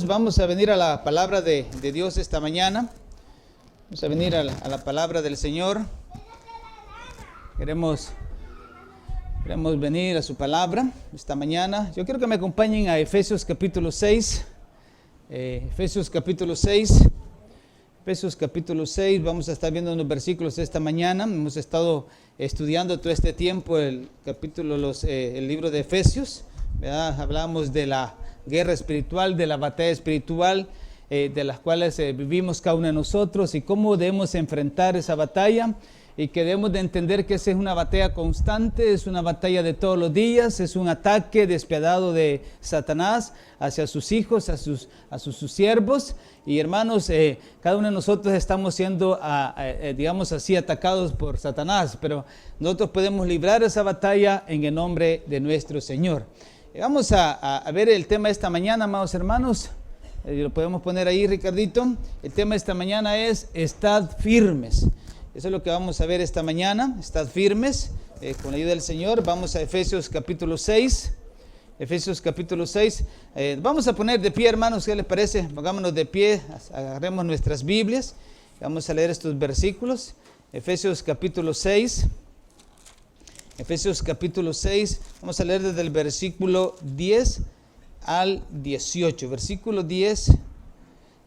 hermanos, vamos a venir a la palabra de Dios esta mañana. Vamos a venir a la palabra del Señor. Queremos venir a su palabra esta mañana. Yo quiero que me acompañen a Efesios capítulo 6. Efesios capítulo 6. Efesios capítulo 6. Vamos a estar viendo unos versículos esta mañana. Hemos estado estudiando todo este tiempo el libro de Efesios, ¿verdad? Hablamos de la guerra espiritual, de la batalla espiritual, de las cuales vivimos cada uno de nosotros y cómo debemos enfrentar esa batalla, y que debemos de entender que esa es una batalla constante, es una batalla de todos los días, es un ataque despiadado de Satanás hacia sus hijos, a sus siervos. Y hermanos, cada uno de nosotros estamos siendo, digamos así, atacados por Satanás, pero nosotros podemos librar esa batalla en el nombre de nuestro Señor. Vamos a ver el tema esta mañana, amados hermanos. Lo podemos poner ahí, Ricardito. El tema esta mañana es: estad firmes. Eso es lo que vamos a ver esta mañana. Estad firmes, con la ayuda del Señor. Vamos a Efesios capítulo 6. Efesios capítulo 6. Vamos a poner de pie, hermanos, ¿qué les parece? Pongámonos de pie, agarremos nuestras Biblias. Vamos a leer estos versículos. Efesios capítulo 6. Efesios capítulo 6, vamos a leer desde el versículo 10 al 18. Versículo 10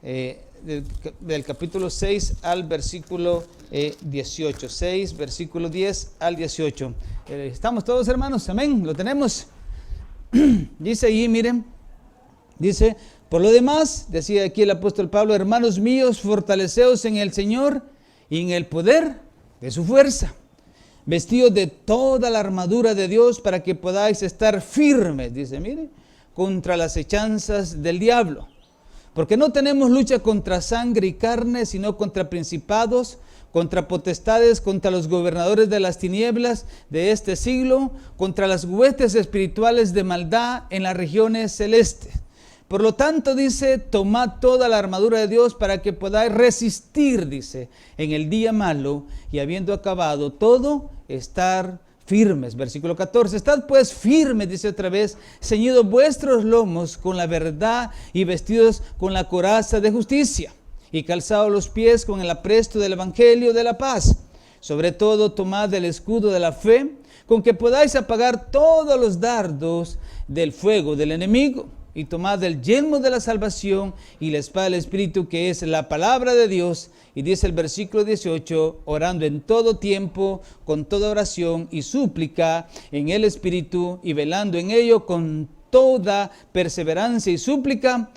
del capítulo 6 al versículo 18. 6, versículo 10 al 18. ¿Estamos todos, hermanos? Amén. ¿Lo tenemos? Dice ahí, miren. Dice: por lo demás, decía aquí el apóstol Pablo, hermanos míos, fortaleceos en el Señor y en el poder de su fuerza, vestidos de toda la armadura de Dios para que podáis estar firmes, dice, mire, contra las hechanzas del diablo. Porque no tenemos lucha contra sangre y carne, sino contra principados, contra potestades, contra los gobernadores de las tinieblas de este siglo, contra las huestes espirituales de maldad en las regiones celestes. Por lo tanto, dice, tomad toda la armadura de Dios para que podáis resistir, dice, en el día malo, y habiendo acabado todo, estar firmes. Versículo 14, estad pues firmes, dice otra vez, ceñidos vuestros lomos con la verdad y vestidos con la coraza de justicia, y calzados los pies con el apresto del evangelio de la paz. Sobre todo, tomad el escudo de la fe, con que podáis apagar todos los dardos del fuego del enemigo. Y tomad el yelmo de la salvación y la espada del Espíritu, que es la palabra de Dios. Y dice el versículo 18, orando en todo tiempo, con toda oración y súplica en el Espíritu, y velando en ello con toda perseverancia y súplica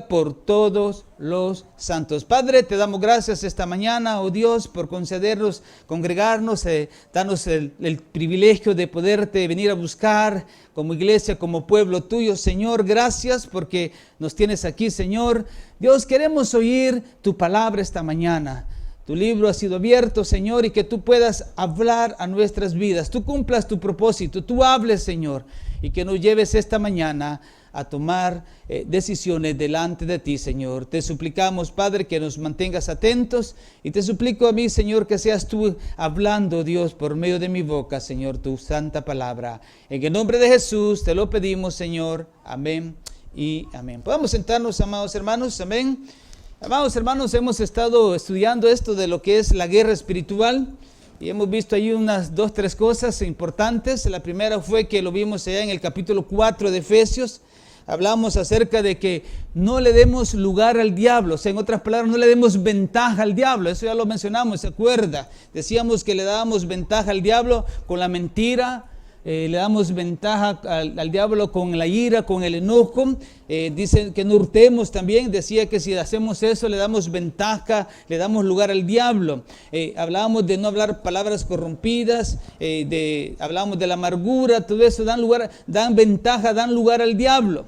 por todos los santos. Padre, te damos gracias esta mañana, oh Dios, por concedernos, congregarnos, darnos el privilegio de poderte venir a buscar como iglesia, como pueblo tuyo, Señor. Gracias porque nos tienes aquí, Señor. Dios, queremos oír tu palabra esta mañana. Tu libro ha sido abierto, Señor, y que tú puedas hablar a nuestras vidas. Tú cumplas tu propósito, tú hables, Señor, y que nos lleves esta mañana a tomar decisiones delante de ti, Señor. Te suplicamos, Padre, que nos mantengas atentos, y te suplico a mí, Señor, que seas tú hablando, Dios, por medio de mi boca, Señor, tu santa palabra. En el nombre de Jesús te lo pedimos, Señor. Amén y amén. Podemos sentarnos, amados hermanos. Amén. Amados hermanos, hemos estado estudiando esto de lo que es la guerra espiritual, y hemos visto ahí unas 2, 3 cosas importantes. La primera fue que lo vimos allá en el capítulo 4 de Efesios. Hablamos acerca de que no le demos lugar al diablo, o sea, en otras palabras, no le demos ventaja al diablo. Eso ya lo mencionamos, ¿se acuerda? Decíamos que le dábamos ventaja al diablo con la mentira, le damos ventaja al diablo con la ira, con el enojo. Dicen que no hurtemos también. Decía que si hacemos eso le damos ventaja, le damos lugar al diablo. Hablábamos de no hablar palabras corrompidas, hablábamos de la amargura. Todo eso dan ventaja, dan lugar al diablo.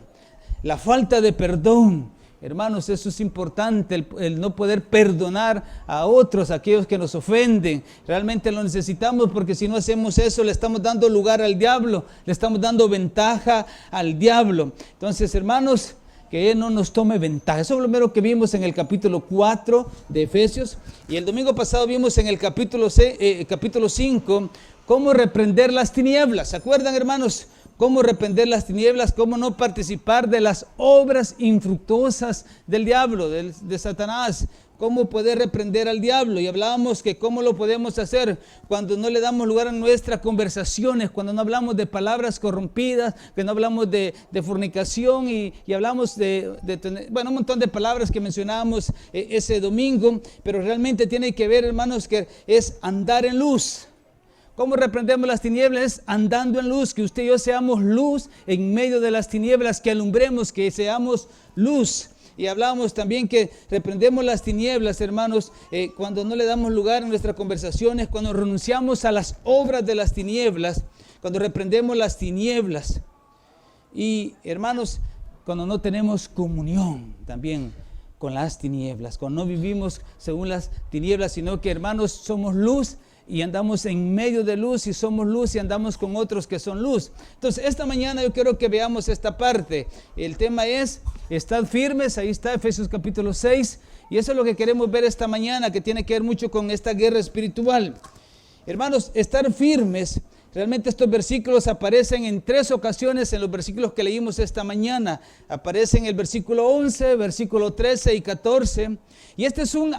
La falta de perdón, hermanos, eso es importante, el no poder perdonar a otros, a aquellos que nos ofenden. Realmente lo necesitamos, porque si no hacemos eso, le estamos dando lugar al diablo, le estamos dando ventaja al diablo. Entonces, hermanos, que Él no nos tome ventaja. Eso es lo primero que vimos en el capítulo 4 de Efesios. Y el domingo pasado vimos en el capítulo 5 cómo reprender las tinieblas. ¿Se acuerdan, hermanos? cómo reprender las tinieblas, cómo no participar de las obras infructuosas del diablo, de Satanás, cómo poder reprender al diablo. Y hablábamos que cómo lo podemos hacer cuando no le damos lugar a nuestras conversaciones, cuando no hablamos de palabras corrompidas, que no hablamos de fornicación y hablamos bueno, un montón de palabras que mencionábamos ese domingo, pero realmente tiene que ver, hermanos, que es andar en luz. ¿Cómo reprendemos las tinieblas? Es andando en luz, que usted y yo seamos luz en medio de las tinieblas, que alumbremos, que seamos luz. Y hablábamos también que reprendemos las tinieblas, hermanos, cuando no le damos lugar en nuestras conversaciones, cuando renunciamos a las obras de las tinieblas, cuando reprendemos las tinieblas. Y, hermanos, cuando no tenemos comunión también con las tinieblas, cuando no vivimos según las tinieblas, sino que, hermanos, somos luz y andamos en medio de luz, y somos luz y andamos con otros que son luz. Entonces, esta mañana yo quiero que veamos esta parte. El tema es, estad firmes, ahí está Efesios capítulo 6, y eso es lo que queremos ver esta mañana, que tiene que ver mucho con esta guerra espiritual. Hermanos, estar firmes, realmente estos versículos aparecen en 3 ocasiones en los versículos que leímos esta mañana. Aparece en el versículo 11, versículo 13 y 14. Y este es un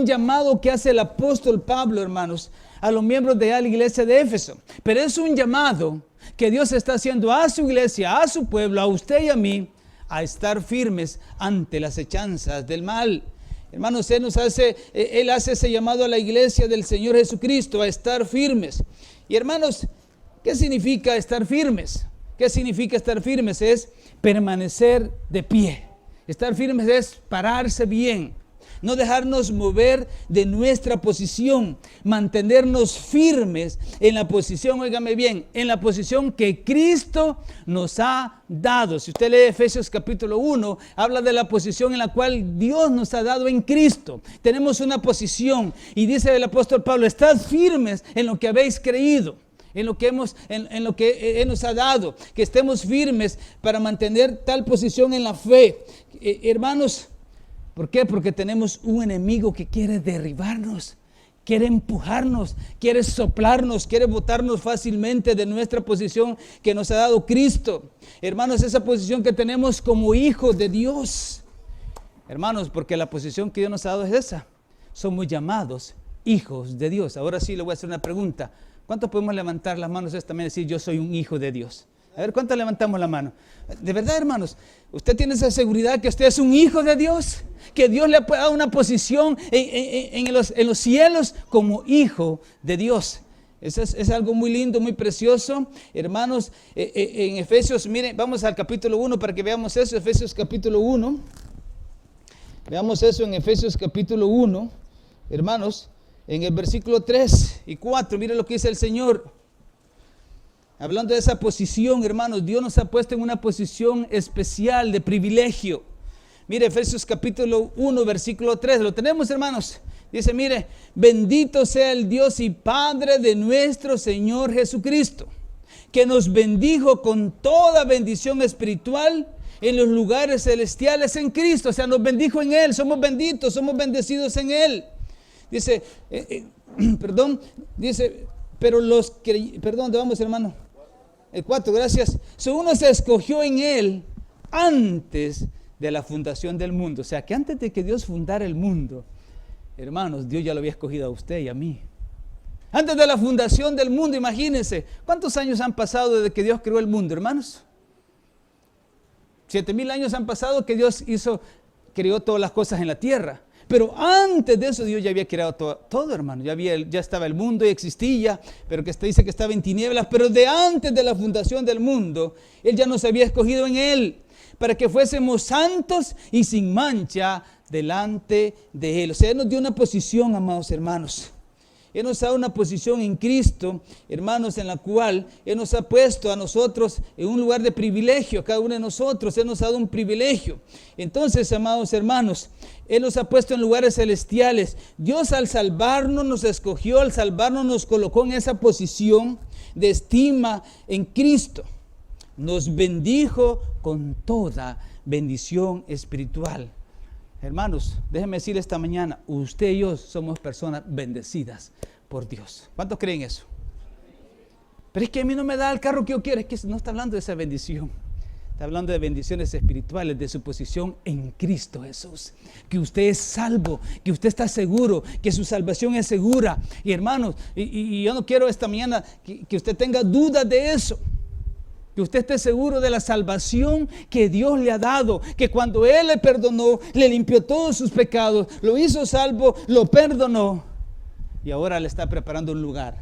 llamado que hace el apóstol Pablo, hermanos, a los miembros de la iglesia de Éfeso. Pero es un llamado que Dios está haciendo a su iglesia, a su pueblo, a usted y a mí, a estar firmes ante las hechanzas del mal. Hermanos, Él hace ese llamado a la iglesia del Señor Jesucristo, a estar firmes. Y hermanos, ¿qué significa estar firmes? ¿Qué significa estar firmes? Es permanecer de pie. Estar firmes es pararse bien. No dejarnos mover de nuestra posición, mantenernos firmes en la posición, óigame bien, en la posición que Cristo nos ha dado. Si usted lee Efesios capítulo 1, habla de la posición en la cual Dios nos ha dado en Cristo. Tenemos una posición y dice el apóstol Pablo, estad firmes en lo que habéis creído. En lo que Él nos ha dado, que estemos firmes para mantener tal posición en la fe. Hermanos, ¿por qué? Porque tenemos un enemigo que quiere derribarnos, quiere empujarnos, quiere soplarnos, quiere botarnos fácilmente de nuestra posición que nos ha dado Cristo. Hermanos, esa posición que tenemos como hijos de Dios. Hermanos, porque la posición que Dios nos ha dado es esa. Somos llamados hijos de Dios. Ahora sí le voy a hacer una pregunta. ¿Cuántos podemos levantar las manos esta mañana y decir, yo soy un hijo de Dios? A ver, ¿cuántos levantamos la mano? De verdad, hermanos, ¿usted tiene esa seguridad que usted es un hijo de Dios? Que Dios le ha dado una posición en los cielos como hijo de Dios. Eso es algo muy lindo, muy precioso. Hermanos, en Efesios, miren, vamos al capítulo 1 para que veamos eso. Efesios capítulo 1. Veamos eso en Efesios capítulo 1, hermanos. En el versículo 3 y 4, miren lo que dice el Señor. Hablando de esa posición, hermanos, Dios nos ha puesto en una posición especial de privilegio. Mire, Efesios capítulo 1, versículo 3. ¿Lo tenemos, hermanos? Dice, mire, bendito sea el Dios y Padre de nuestro Señor Jesucristo, que nos bendijo con toda bendición espiritual en los lugares celestiales en Cristo. O sea, nos bendijo en Él, somos benditos, somos bendecidos en Él. Dice, dice, pero ¿dónde vamos, hermano? El 4, gracias. Uno se escogió en Él antes de la fundación del mundo. O sea, que antes de que Dios fundara el mundo, hermanos, Dios ya lo había escogido a usted y a mí. Antes de la fundación del mundo, imagínense, ¿cuántos años han pasado desde que Dios creó el mundo, hermanos? 7,000 años han pasado que Dios creó todas las cosas en la tierra. Pero antes de eso Dios ya había creado todo, hermano. Ya estaba el mundo y existía, pero que dice que estaba en tinieblas. Pero de antes de la fundación del mundo, Él ya nos había escogido en Él para que fuésemos santos y sin mancha delante de Él. O sea, Él nos dio una posición, amados hermanos. Él nos ha dado una posición en Cristo, hermanos, en la cual Él nos ha puesto a nosotros en un lugar de privilegio, a cada uno de nosotros. Él nos ha dado un privilegio. Entonces, amados hermanos, Él nos ha puesto en lugares celestiales. Dios al salvarnos nos escogió, al salvarnos nos colocó en esa posición de estima en Cristo. Nos bendijo con toda bendición espiritual. Hermanos, déjenme decir esta mañana, usted y yo somos personas bendecidas por Dios. ¿Cuántos creen eso? Pero es que a mí no me da el carro que yo quiero. Es que no está hablando de esa bendición. Está hablando de bendiciones espirituales, de su posición en Cristo Jesús. Que usted es salvo, que usted está seguro, que su salvación es segura. Y hermanos, y yo no quiero esta mañana que usted tenga dudas de eso. Que usted esté seguro de la salvación que Dios le ha dado. Que cuando Él le perdonó, le limpió todos sus pecados, lo hizo salvo, lo perdonó. Y ahora le está preparando un lugar,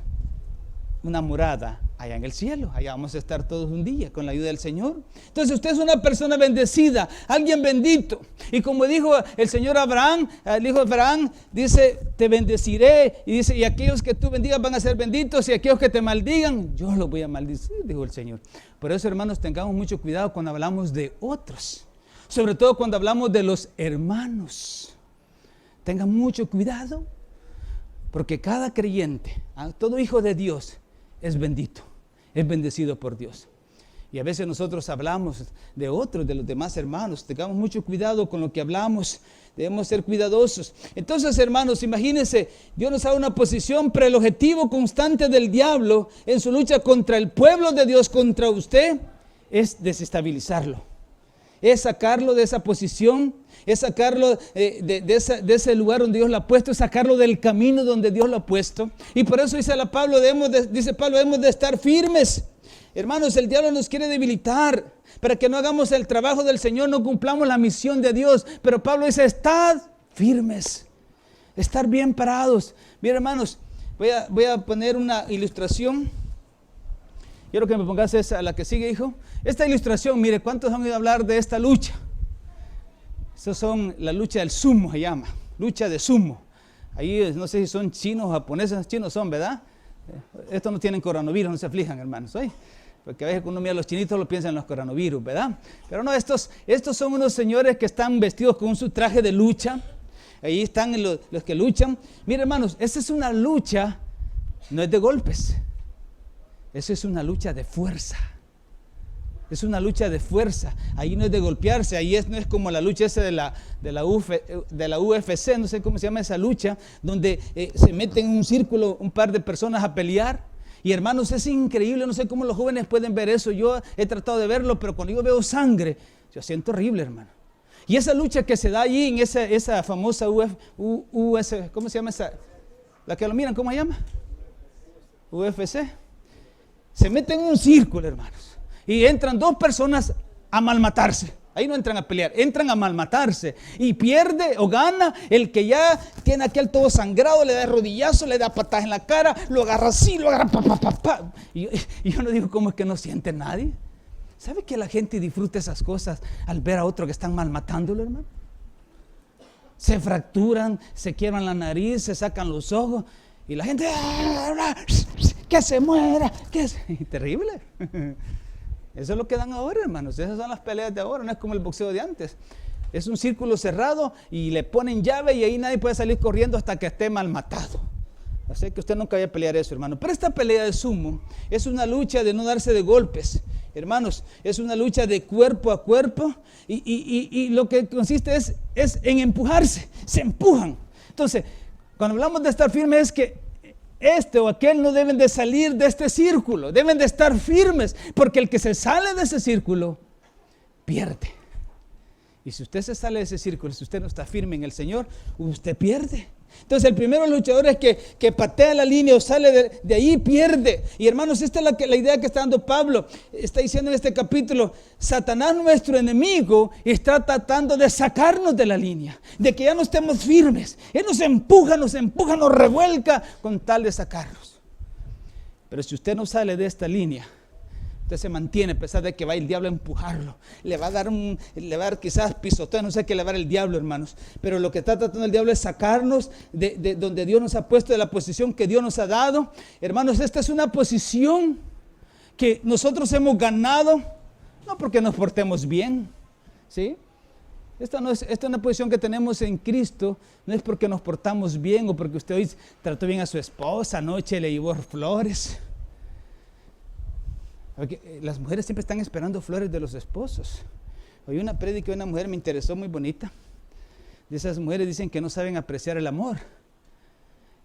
una morada allá en el cielo. Allá vamos a estar todos un día con la ayuda del Señor. Entonces usted es una persona bendecida, alguien bendito. Y como dijo el Señor Abraham, el hijo de Abraham, dice, te bendeciré. Y dice, y aquellos que tú bendigas van a ser benditos, y aquellos que te maldigan, yo los voy a maldecir, dijo el Señor. Por eso, hermanos, tengamos mucho cuidado cuando hablamos de otros, sobre todo cuando hablamos de los hermanos. Tengan mucho cuidado, porque cada creyente, todo hijo de Dios es bendito, es bendecido por Dios. Y a veces nosotros hablamos de otros, de los demás hermanos. Tengamos mucho cuidado con lo que hablamos. Debemos ser cuidadosos. Entonces, hermanos, imagínense, Dios nos da una posición, pero el objetivo constante del diablo en su lucha contra el pueblo de Dios, contra usted, es desestabilizarlo. Es sacarlo de esa posición, es sacarlo de ese lugar donde Dios lo ha puesto, es sacarlo del camino donde Dios lo ha puesto. Y por eso dice Pablo, debemos de estar firmes. Hermanos, el diablo nos quiere debilitar para que no hagamos el trabajo del Señor, no cumplamos la misión de Dios. Pero Pablo dice, estad firmes, estar bien parados. Bien, hermanos, voy a poner una ilustración. Quiero que me pongas esa, la que sigue, hijo. Esta ilustración, mire, ¿cuántos han oído hablar de esta lucha? Estos son la lucha del sumo, se llama, lucha de sumo. Ahí no sé si son chinos o japoneses, chinos son, ¿verdad? Estos no tienen coronavirus, no se aflijan, hermanos, ¿sí? Porque a veces cuando uno mira a los chinitos lo piensan en los coronavirus, ¿verdad? Pero no, estos son unos señores que están vestidos con su traje de lucha. Ahí están los que luchan. Mire, hermanos, esta es una lucha, no es de golpes. Esa es una lucha de fuerza. Es una lucha de fuerza. Ahí no es de golpearse. Ahí no es como la lucha esa de la UFC, no sé cómo se llama esa lucha, donde se meten en un círculo un par de personas a pelear. Y hermanos, es increíble. No sé cómo los jóvenes pueden ver eso. Yo he tratado de verlo, pero cuando yo veo sangre, yo siento horrible, hermano. Y esa lucha que se da allí en esa famosa ¿cómo se llama esa? La que lo miran, ¿cómo se llama? UFC. Se meten en un círculo, hermanos. Y entran dos personas a malmatarse. Ahí no entran a pelear, entran a malmatarse. Y pierde o gana el que ya tiene aquel todo sangrado, le da rodillazo, le da patadas en la cara, lo agarra así, lo agarra pa. Y yo no digo cómo es que no siente nadie. ¿Sabe que la gente disfruta esas cosas al ver a otro que están malmatándolo, hermano? Se fracturan, se quiebran la nariz, se sacan los ojos. Y la gente, que se muera, terrible. Eso es lo que dan ahora, hermanos. Esas son las peleas de ahora, no es como el boxeo de antes. Es un círculo cerrado y le ponen llave y ahí nadie puede salir corriendo hasta que esté mal matado. Así que usted nunca vaya a pelear eso, hermano. Pero esta pelea de sumo es una lucha de no darse de golpes, hermanos. Es una lucha de cuerpo a cuerpo y lo que consiste es en empujarse. Se empujan. Entonces, cuando hablamos de estar firme es que este o aquel no deben de salir de este círculo, deben de estar firmes, porque el que se sale de ese círculo, pierde. Y si usted se sale de ese círculo, si usted no está firme en el Señor, usted pierde. Entonces el primero luchador es que patea la línea o sale de ahí, pierde. Y hermanos, esta es la idea que está dando Pablo. Está diciendo en este capítulo, Satanás, nuestro enemigo, está tratando de sacarnos de la línea, de que ya no estemos firmes. Él nos empuja, nos revuelca con tal de sacarnos. Pero si usted no sale de esta línea, usted se mantiene a pesar de que va el diablo a empujarlo. Le va a dar quizás pisoteo, no sé qué le va a dar el diablo, hermanos. Pero lo que está tratando el diablo es sacarnos de donde Dios nos ha puesto, de la posición que Dios nos ha dado. Hermanos, esta es una posición que nosotros hemos ganado, no porque nos portemos bien, ¿sí? Esta es una posición que tenemos en Cristo, no es porque nos portamos bien o porque usted hoy trató bien a su esposa, anoche le llevó flores. Porque las mujeres siempre están esperando flores de los esposos. Oí una prédica de una mujer, me interesó, muy bonita. De esas mujeres dicen que no saben apreciar el amor.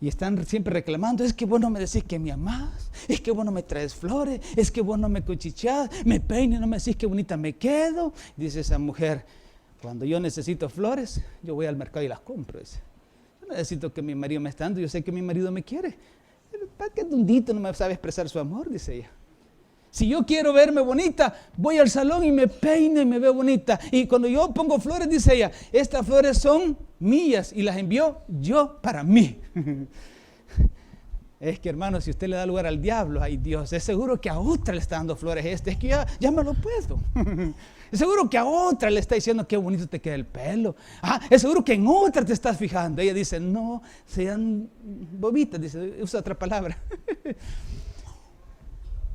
Y están siempre reclamando, es que vos no me decís que me amás, es que vos no me traes flores, es que vos no me cuchicheás, me peino y no me decís qué bonita me quedo. Dice esa mujer, cuando yo necesito flores, yo voy al mercado y las compro. Dice. Yo no necesito que mi marido me esté dando, yo sé que mi marido me quiere. Pero ¿para qué tundito no me sabe expresar su amor? Dice ella. Si yo quiero verme bonita, voy al salón y me peino y me veo bonita. Y cuando yo pongo flores, dice ella, estas flores son mías y las envió yo para mí. Es que, hermano, si usted le da lugar al diablo, ay Dios, es seguro que a otra le está dando flores es que ya me lo puedo. Es seguro que a otra le está diciendo qué bonito te queda el pelo. Es seguro que en otra te estás fijando. Ella dice, no, sean bobitas, dice, usa otra palabra.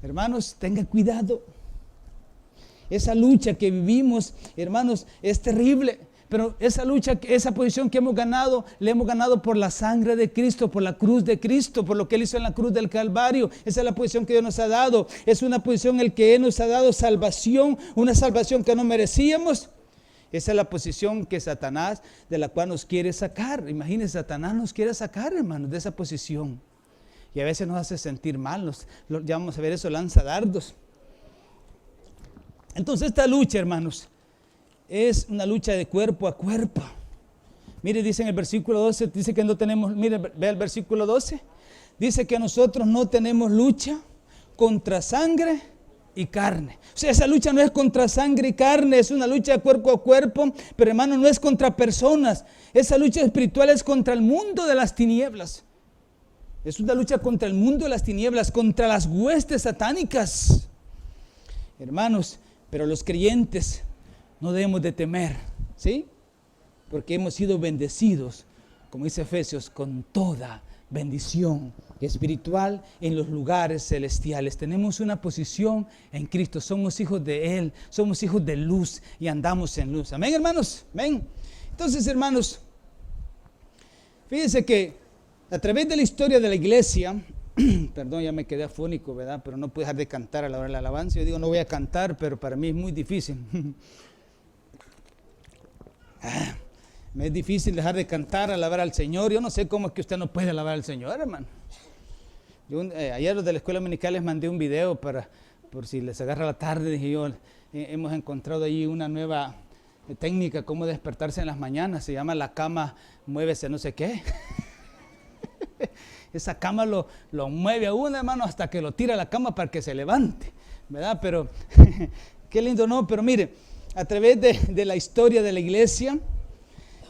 Hermanos, tengan cuidado. Esa lucha que vivimos, hermanos, es terrible. Pero esa lucha, esa posición que hemos ganado, la hemos ganado por la sangre de Cristo, por la cruz de Cristo, por lo que Él hizo en la cruz del Calvario. Esa es la posición que Dios nos ha dado. Es una posición en la que Él nos ha dado salvación, una salvación que no merecíamos. Esa es la posición que Satanás, de la cual nos quiere sacar. Imagínense, Satanás nos quiere sacar, hermanos, de esa posición. Y a veces nos hace sentir mal, ya vamos a ver eso, lanza dardos. Entonces esta lucha, hermanos, es una lucha de cuerpo a cuerpo. Mire, dice en el versículo 12, dice que no tenemos, mire, ve el versículo 12. Dice que nosotros no tenemos lucha contra sangre y carne. O sea, esa lucha no es contra sangre y carne, es una lucha de cuerpo a cuerpo, pero hermano, no es contra personas. Esa lucha espiritual es contra el mundo de las tinieblas. Es una lucha contra el mundo de las tinieblas, contra las huestes satánicas. Hermanos, pero los creyentes no debemos de temer, ¿sí? Porque hemos sido bendecidos, como dice Efesios, con toda bendición espiritual en los lugares celestiales. Tenemos una posición en Cristo, somos hijos de Él, somos hijos de luz y andamos en luz. Amén, hermanos, amén. Entonces, hermanos, fíjense que a través de la historia de la iglesia, perdón, ya me quedé afónico, ¿verdad? Pero no puedo dejar de cantar a la hora de la alabanza. Yo digo, no voy a cantar, pero para mí es muy difícil. Me es difícil dejar de cantar, alabar al Señor. Yo no sé cómo es que usted no puede alabar al Señor, hermano. Yo, ayer los de la escuela dominical les mandé un video por si les agarra la tarde. Dije yo, hemos encontrado ahí una nueva técnica, cómo despertarse en las mañanas. Se llama la cama, muévese no sé qué. Esa cama lo mueve a uno, hermano, hasta que lo tira a la cama para que se levante, ¿verdad? Pero, qué lindo, ¿no? Pero mire, a través de la historia de la iglesia,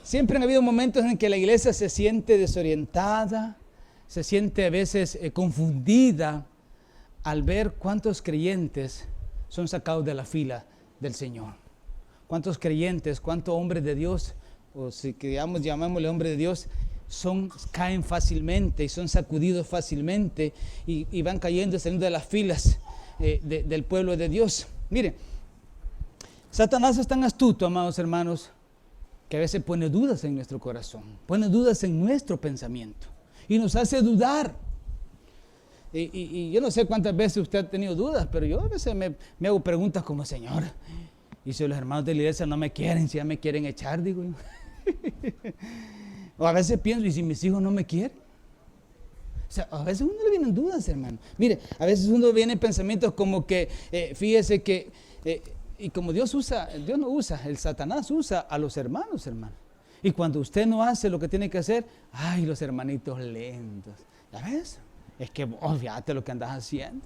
siempre han habido momentos en que la iglesia se siente desorientada, se siente a veces confundida al ver cuántos creyentes son sacados de la fila del Señor. Cuántos creyentes, cuántos hombres de Dios, o si llamémosle hombres de Dios, caen fácilmente y son sacudidos fácilmente y van cayendo y saliendo de las filas del pueblo de Dios. Mire, Satanás es tan astuto, amados hermanos, que a veces pone dudas en nuestro corazón, pone dudas en nuestro pensamiento y nos hace dudar. Y yo no sé cuántas veces usted ha tenido dudas, pero yo a veces me hago preguntas como, Señor, y si los hermanos de la iglesia no me quieren, si ya me quieren echar, digo yo. O a veces pienso, ¿y si mis hijos no me quieren? O sea, a veces uno le vienen dudas, hermano. Mire, a veces uno viene pensamientos como que, fíjese que, y como Dios no usa, el Satanás usa a los hermanos, hermano. Y cuando usted no hace lo que tiene que hacer, ay, los hermanitos lentos. ¿Ya ves? Es que fíjate lo que andas haciendo.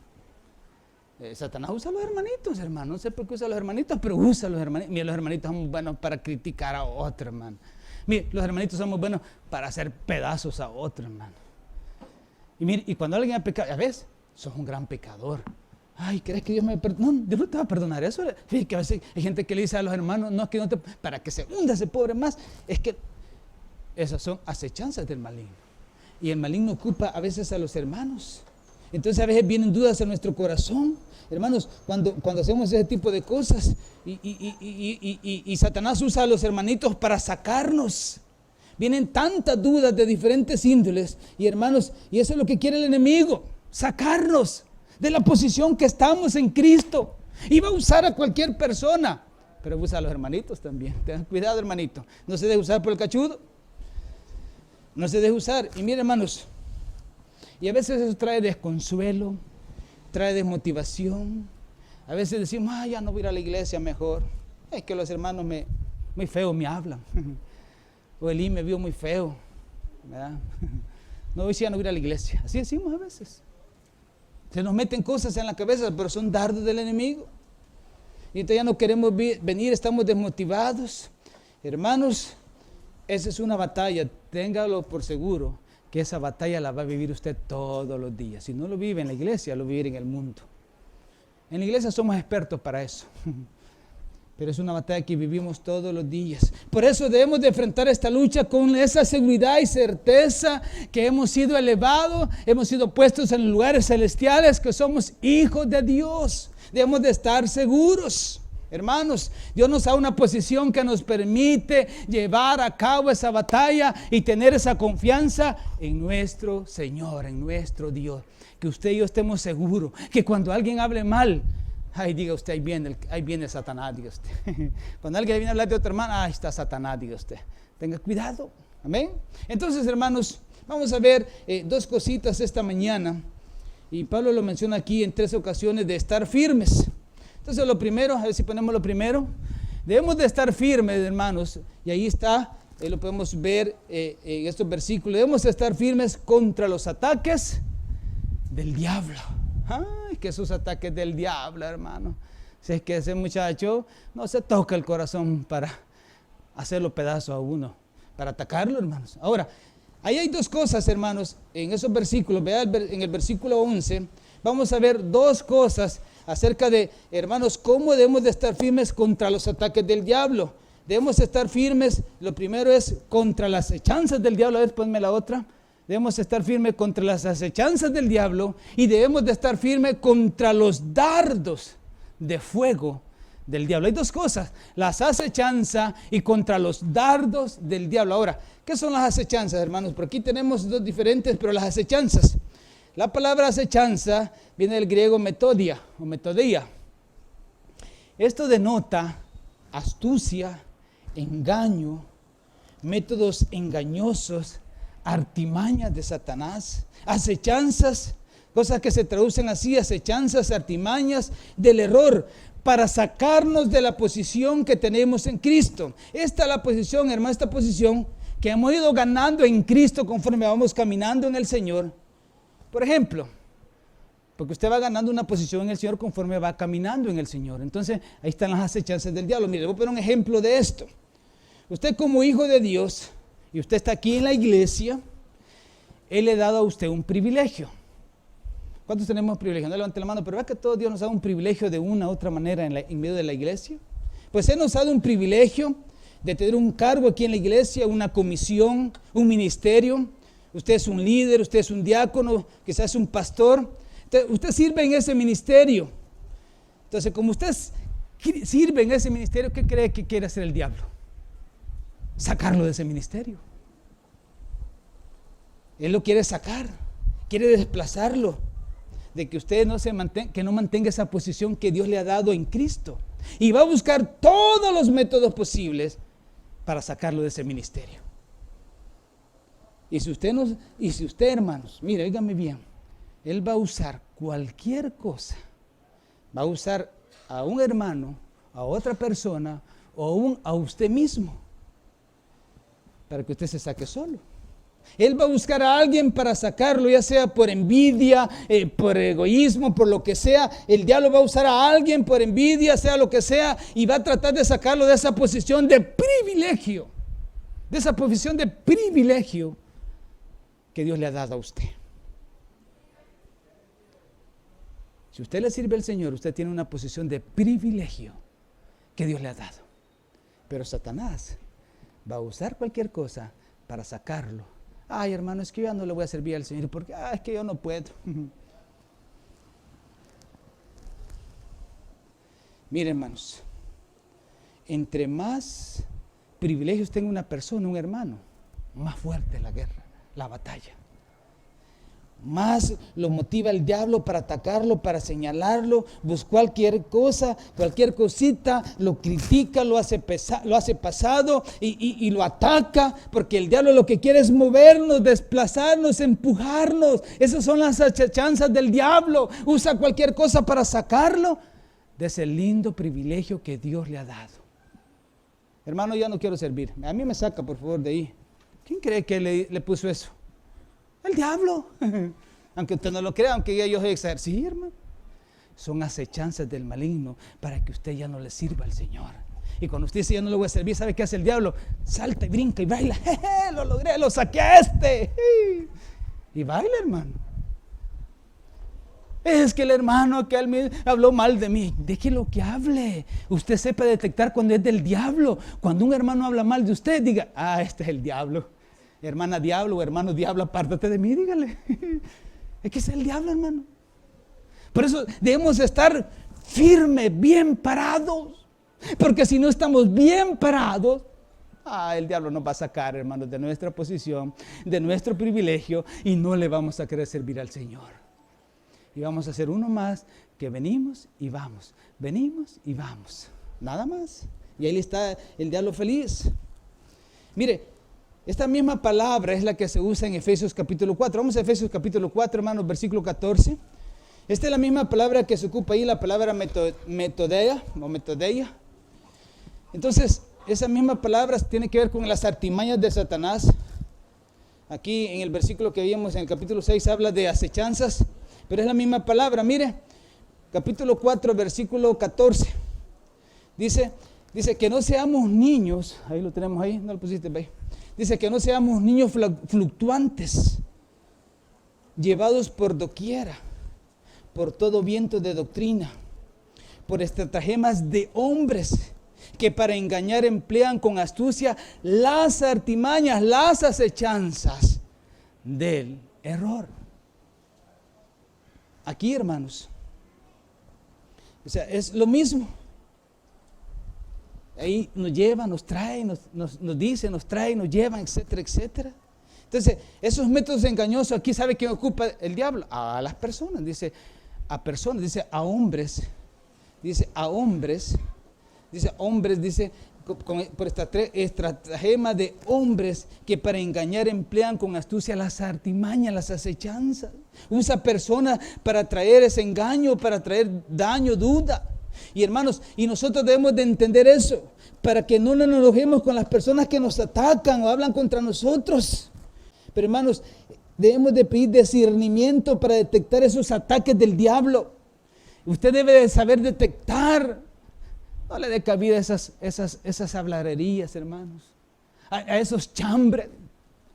Satanás usa a los hermanitos, hermano. No sé por qué usa a los hermanitos, pero usa a los hermanitos. Mira, los hermanitos son buenos para criticar a otro, hermano. Mire, los hermanitos somos buenos para hacer pedazos a otro, hermano. Y mire, y cuando alguien ha pecado, ya ves, sos un gran pecador. Ay, ¿crees que Dios me perdona? No, Dios no te va a perdonar eso. Fíjate que a veces hay gente que le dice a los hermanos, no, es que no te, para que se hunda ese pobre más. Es que esas son acechanzas del maligno. Y el maligno ocupa a veces a los hermanos. Entonces a veces vienen dudas en nuestro corazón. Hermanos, cuando hacemos ese tipo de cosas y Satanás usa a los hermanitos para sacarnos. Vienen tantas dudas de diferentes índoles. Y hermanos, y eso es lo que quiere el enemigo, sacarnos de la posición que estamos en Cristo. Y va a usar a cualquier persona, pero usa a los hermanitos también. Tengan cuidado, hermanito. No se deje usar por el cachudo. No se deje usar. Y mire, hermanos, Y a veces eso trae desconsuelo, trae desmotivación. A veces decimos, ya no voy a ir a la iglesia mejor. Es que los hermanos muy feo me hablan. O Elí me vio muy feo, ¿verdad? No, hoy sí ya no voy a ir a la iglesia. Así decimos a veces. Se nos meten cosas en la cabeza, pero son dardos del enemigo. Y entonces ya no queremos venir, estamos desmotivados. Hermanos, esa es una batalla, téngalo por seguro, que esa batalla la va a vivir usted todos los días. Si no lo vive en la iglesia, lo vive en el mundo. En la iglesia somos expertos para eso. Pero es una batalla que vivimos todos los días. Por eso debemos de enfrentar esta lucha con esa seguridad y certeza que hemos sido elevados, hemos sido puestos en lugares celestiales, que somos hijos de Dios. Debemos de estar seguros. Hermanos, Dios nos da una posición que nos permite llevar a cabo esa batalla y tener esa confianza en nuestro Señor, en nuestro Dios. Que usted y yo estemos seguros, que cuando alguien hable mal, diga usted, ahí viene Satanás, diga usted. Cuando alguien viene a hablar de otro hermano, ahí está Satanás, diga usted. Tenga cuidado, amén. Entonces, hermanos, vamos a ver dos cositas esta mañana. Y Pablo lo menciona aquí en 3 ocasiones de estar firmes. Entonces lo primero, a ver si ponemos lo primero. Debemos de estar firmes, hermanos. Y ahí está, lo podemos ver en estos versículos. Debemos de estar firmes contra los ataques del diablo. Ay, que esos ataques del diablo, hermano. Si es que ese muchacho no se toca el corazón para hacerlo pedazo a uno, para atacarlo, hermanos. Ahora, ahí hay dos cosas, hermanos, en esos versículos. Vean en el versículo 11, vamos a ver dos cosas acerca de, hermanos, cómo debemos de estar firmes contra los ataques del diablo. Debemos estar firmes, lo primero es contra las acechanzas del diablo. A ver, ponme la otra. Debemos estar firmes contra las acechanzas del diablo y debemos de estar firmes contra los dardos de fuego del diablo. Hay dos cosas, las acechanzas y contra los dardos del diablo. Ahora, ¿qué son las acechanzas, hermanos? Por aquí tenemos dos diferentes, pero las acechanzas. La palabra acechanza viene del griego metodia o metodía. Esto denota astucia, engaño, métodos engañosos, artimañas de Satanás, acechanzas, cosas que se traducen así, acechanzas, artimañas del error, para sacarnos de la posición que tenemos en Cristo. Esta es la posición, hermano, esta posición que hemos ido ganando en Cristo conforme vamos caminando en el Señor. Por ejemplo, porque usted va ganando una posición en el Señor conforme va caminando en el Señor. Entonces, ahí están las acechanzas del diablo. Mire, le voy a poner un ejemplo de esto. Usted como hijo de Dios, y usted está aquí en la iglesia, Él le ha dado a usted un privilegio. ¿Cuántos tenemos privilegio? No levante la mano, pero ¿verdad que todo Dios nos da un privilegio de una u otra manera en medio de la iglesia? Pues Él nos ha dado un privilegio de tener un cargo aquí en la iglesia, una comisión, un ministerio. Usted es un líder, usted es un diácono, quizás es un pastor. Usted sirve en ese ministerio. Entonces, como usted sirve en ese ministerio, ¿qué cree que quiere hacer el diablo? Sacarlo de ese ministerio. Él lo quiere sacar, quiere desplazarlo, de que usted no mantenga esa posición que Dios le ha dado en Cristo. Y va a buscar todos los métodos posibles para sacarlo de ese ministerio. Y si usted, hermanos, mire, óigame bien, Él va a usar cualquier cosa. Va a usar a un hermano, a otra persona o a usted mismo para que usted se saque solo. Él va a buscar a alguien para sacarlo, ya sea por envidia, por egoísmo, por lo que sea. El diablo va a usar a alguien por envidia, sea lo que sea, y va a tratar de sacarlo de esa posición de privilegio. De esa posición de privilegio que Dios le ha dado a usted. Si usted le sirve al Señor, usted tiene una posición de privilegio que Dios le ha dado. Pero Satanás va a usar cualquier cosa para sacarlo. Ay, hermano, es que yo ya no le voy a servir al Señor porque es que yo no puedo. Mire, hermanos, entre más privilegios tenga una persona, un hermano, más fuerte es la guerra, la batalla. más lo motiva el diablo para atacarlo, para señalarlo, buscar cualquier cosa, cualquier cosita, lo critica, lo hace pasado y lo ataca, porque el diablo lo que quiere es movernos, desplazarnos, empujarnos. Esas son las acechanzas del diablo. Usa cualquier cosa para sacarlo de ese lindo privilegio que Dios le ha dado. Hermano, ya no quiero servir. A mí me saca, por favor, de ahí. ¿Quién cree que le puso eso? El diablo. Aunque usted no lo crea, aunque yo soy exagerado. Sí, hermano. Son acechanzas del maligno para que usted ya no le sirva al Señor. Y cuando usted dice ya no le voy a servir, ¿sabe qué hace el diablo? Salta y brinca y baila. ¡Jeje! Lo logré, lo saqué a este. Y baila, hermano. Es que el hermano que él me habló mal de mí. Déjelo que hable. Usted sepa detectar cuando es del diablo. Cuando un hermano habla mal de usted, diga, este es el diablo. Hermana diablo o hermano diablo, apártate de mí, dígale. Es que es el diablo, hermano. Por eso debemos estar firmes, bien parados. Porque si no estamos bien parados, el diablo nos va a sacar, hermanos, de nuestra posición, de nuestro privilegio, y no le vamos a querer servir al Señor. Y vamos a ser uno más que venimos y vamos. Venimos y vamos. Nada más. Y ahí está el diablo feliz. Mire, esta misma palabra es la que se usa en Efesios capítulo 4. Vamos a Efesios capítulo 4, hermanos, versículo 14. Esta es la misma palabra que se ocupa ahí, la palabra metodeia o metodeia. Entonces, esa misma palabra tiene que ver con las artimañas de Satanás. Aquí en el versículo que vimos en el capítulo 6 habla de acechanzas, pero es la misma palabra. Mire, capítulo 4, versículo 14. Dice que no seamos niños. Ahí lo tenemos ahí, no lo pusiste ahí. Dice que no seamos niños fluctuantes, llevados por doquiera, por todo viento de doctrina, por estratagemas de hombres que para engañar emplean con astucia las artimañas, las acechanzas del error. Aquí, hermanos, o sea, es lo mismo. Ahí nos lleva, nos trae, nos dice, nos trae, nos lleva, etcétera, etcétera. Entonces, esos métodos engañosos, aquí ¿sabe quién ocupa el diablo? A las personas, dice a hombres, dice por estratagema de hombres que para engañar emplean con astucia las artimañas, las acechanzas. Usa personas para traer ese engaño, para traer daño, duda. Y hermanos, y nosotros debemos de entender eso, para que no nos enojemos con las personas que nos atacan o hablan contra nosotros. Pero hermanos, debemos de pedir discernimiento para detectar esos ataques del diablo. Usted debe de saber detectar. No le dé cabida a esas habladerías, hermanos, a esos chambres.